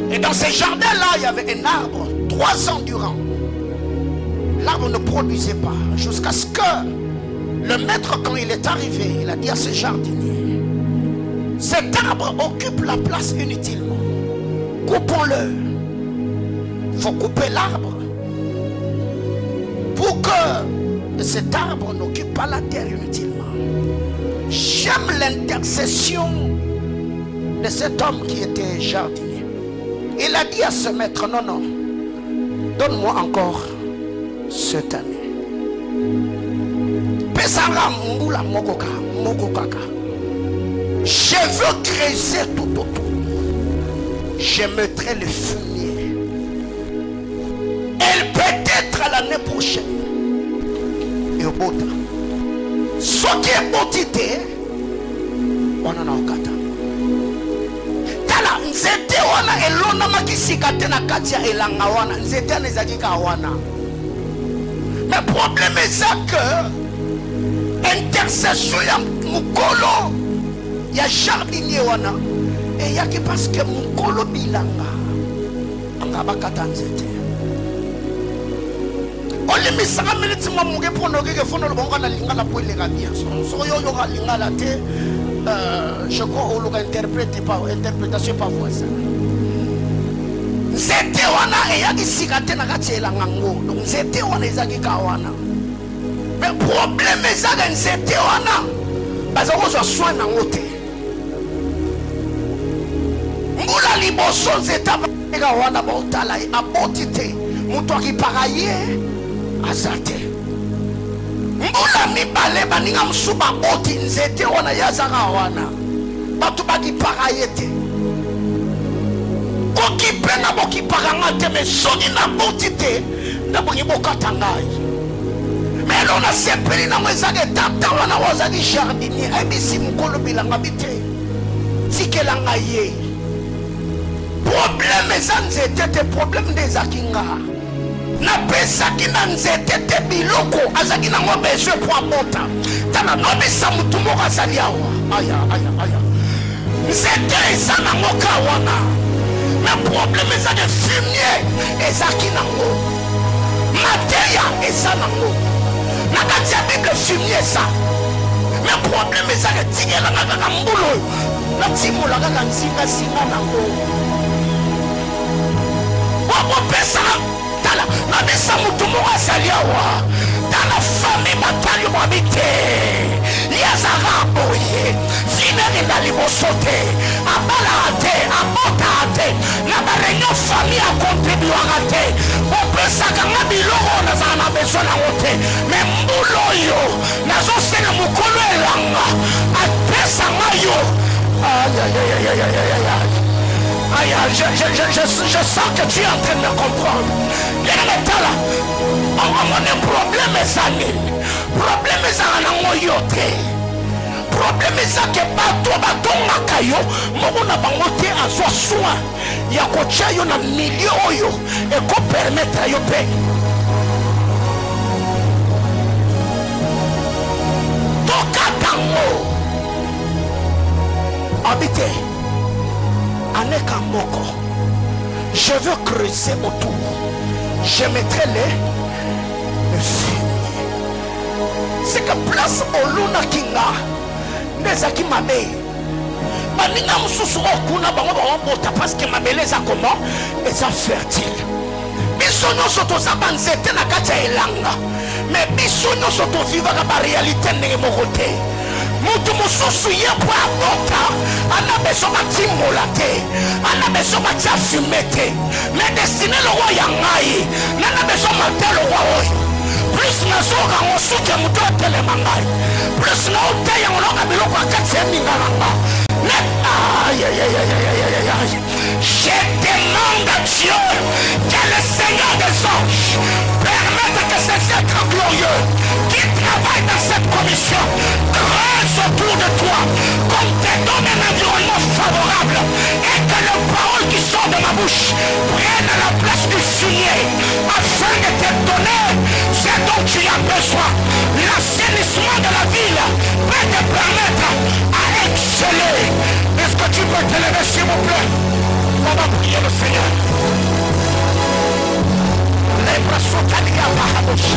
A: Et dans ce jardin-là, il y avait un arbre 3 ans durant. L'arbre ne produisait pas jusqu'à ce que le maître, quand il est arrivé, il a dit à ce jardinier, cet arbre occupe la place inutilement. Coupons-le. Il faut couper l'arbre pour que cet arbre n'occupe pas la terre inutilement. J'aime l'intercession de cet homme qui était jardinier. Il a dit à ce maître, non, non, donne-moi encore cette année. Je veux creuser tout autour. Je mettrai le fumier. Elle peut être à l'année prochaine. Et au bout ce qui est beauté, on en a au kata. Tala, nzete wana elona makisikate na katia elanga wana. Nzete anezakika wana. Mais le problème est ça que intercession ya mukolo ya jardinier wana. Et yaki parce que mukolo bilanga. Anga bakata nzete. Oli misaka minute mo muge pono ke fono lo bonga na lingala po ile kabia. So yo yo lingala te je crois au interprétation pas voisin. Nzete wana eyaki sikate na katiela ngango. Donc nzete wana ezaki kawana. Mais problème ezaka nzete wana baza ko soin na ngote. Ngula liboso nzete ba wana ba utala abotite muto akipagaye azate. Mbula mibale baninga msuba oti nzete wana yazaka wana. Batu baki parayete. Koki pena boki parangate me soni na botite na bongi bokata ngai. Mais l'on a sepeli na mwezake tata wana wazaki jardinier. Ebisi mkolo bilanga bite. Tikelanga ye. Problème eza nzete te problème des akinga. Na pesa kina nzete te biloko azaki na ngo besoin pour abota. Tala no bisa mutu moko azali awa. Aya aya aya. Nzete eza na ngo kawana. Mais problème eza de fumier ezaki na ngo. Materia eza na ngo. Na kati ya Bible fumier eza. Mais problème eza de tingela na kaka mbulu. Na timola kaka nzinga singa na ngo. Wabo pesa tala na bisa mutu moko azali awa. Dans la famille batali mwabite yazara boye finere na libosote abala ate abota ate na barenyo famille a contribuer ate opesaka nga biloko nazala na besoin na wote mais mbulo yo nazosenga mokolo elanga apesa nga yo je sens que tu es en train de me comprendre. Mon problème est ça. Problème est ça. Problème est ça que bato makayo mona bangote azwa soin ya kocha yo na milieu oyo et ko permettre yo pe. Toka tango. Habité. Aneka moko. Je veux creuser autour. Je mettrai le fumier. C'est que place au luna kinga. Nezaki mabe. Baninga mususu okuna bango bota parce que mabele za comment et ça fertile. Bisonyo soto za nzete na kati ya elanga. Mais bisonyo soto vivaka ba réalité ndenge moko te. Mutu mususu ye po abota ana beso batimola te ana beso batia fume te mais destiné le roi ya ngai nana beso matin le roi oyo plus nazoka ngosuke mutu atelema ngai plus na oteya ngoloka biloko akati ya ninga nanga je demande à Dieu que le Seigneur des anges permette que ces êtres glorieux qui travaillent dans cette commission creusent autour de toi, comme te donne un environnement favorable et que les paroles qui sortent de ma bouche prennent la place du fumier afin de te donner ce dont tu as besoin. L'assainissement de la ville peut te permettre à exceller. Est-ce que tu peux te lever s'il vous plaît? On va prier le Seigneur. Les bras sont alignés à la bouche.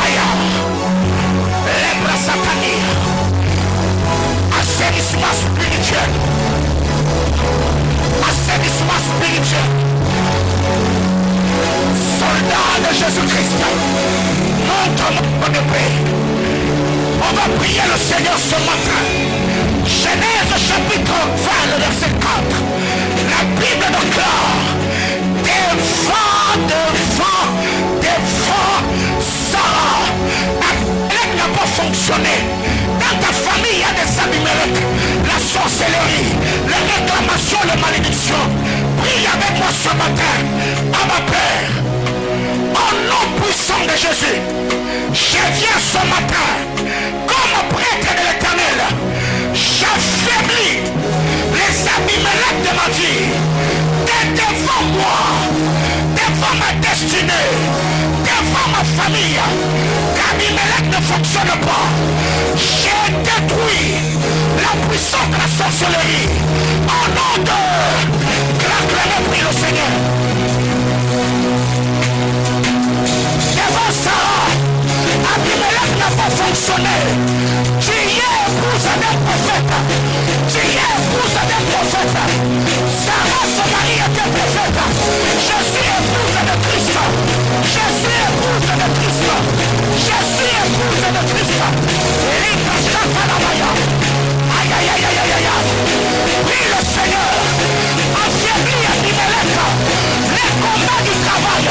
A: Aïe. Les bras sataniques. Assainissement spirituel. bénissement spirituel. Soldat de Jésus-Christ, montre-moi de paix. On va prier le Seigneur ce matin. Genèse chapitre 20, le verset 4. La Bible déclare devant Sarah. Abimelech n'a pas fonctionné. Dans ta famille, il y a des Abimelech. La sorcellerie, les réclamations, les malédictions. Prie avec moi ce matin. À ma Père, au nom puissant de Jésus, je viens ce matin comme prêtre de l'Éternel. J'affaiblis les Abimelech de ma vie. Devant moi, devant ma destinée, devant ma famille, qu'Abimelech ne fonctionne pas. J'ai détruit la puissance de la sorcellerie. Au nom de... Clame, prie le Seigneur. Devant Sarah, Abimelech n'a pas fonctionné. Tu es épouse d'un prophète. Tu es épouse d'un prophète. Sarah, son mari était prophète. Je suis épouse de Christ. Je suis épouse de Christ. Je suis épouse de Christ. Aïe, aïe, aïe, aïe, aïe, aïe. Prie le Seigneur. Affaiblis Abimelech. Les combats du travail.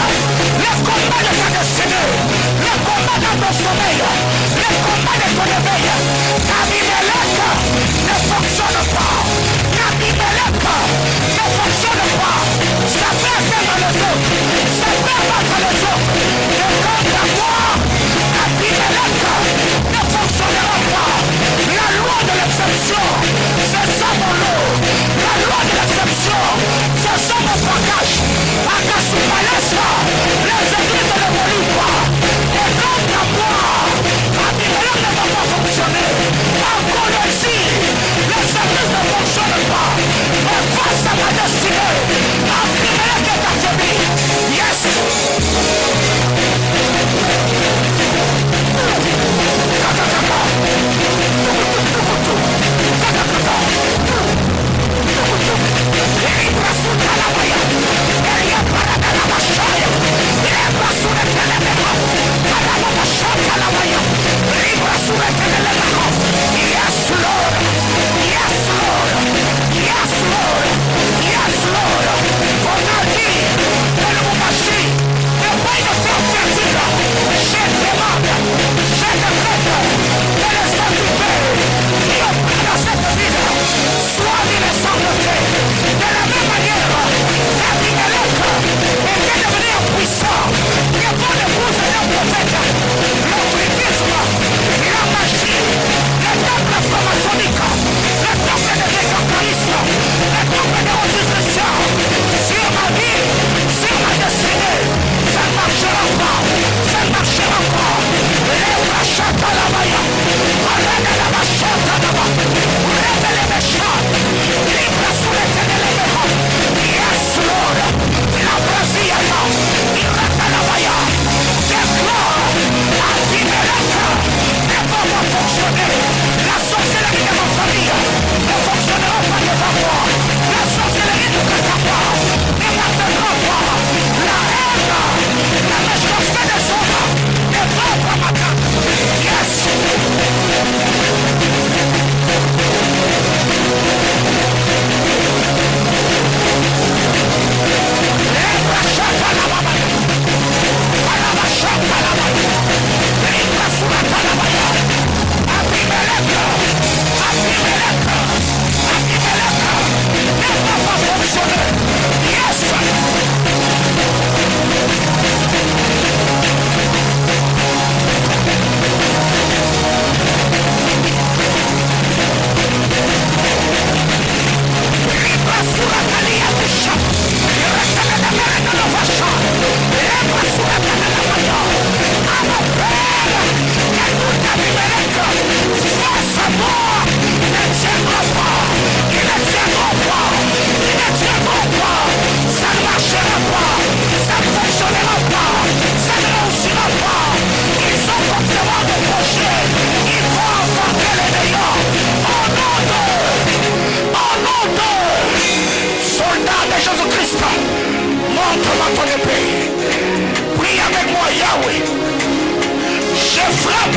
A: Les combats de ta destinée. Les combats de ton sommeil. Les combats de ton éveil. Abimelech ne fonctionne pas. Abimelech ne fonctionne pas. Ça fait perdre les autres. Ça fait battre les autres. Et quant à moi, Abimelech ne fonctionnera pas. La loi de l'exception, c'est ça mon lot. La loi de l'exception, c'est ça mon bagage. Akasumalesa, les églises ne m'oublient pas. Et quant à moi, Abimelech ne va pas fonctionner. En Colosie, les églises ne fonctionnent pas. Mais face à ma destinée, Abimelech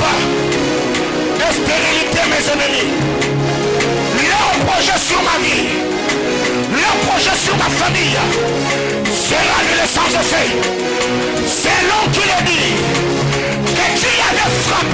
A: pas de stérilité, mes ennemis. Leur projet sur ma vie, leur projet sur ma famille sera de l'essence de feu. C'est l'homme qui le dit que tu allais frapper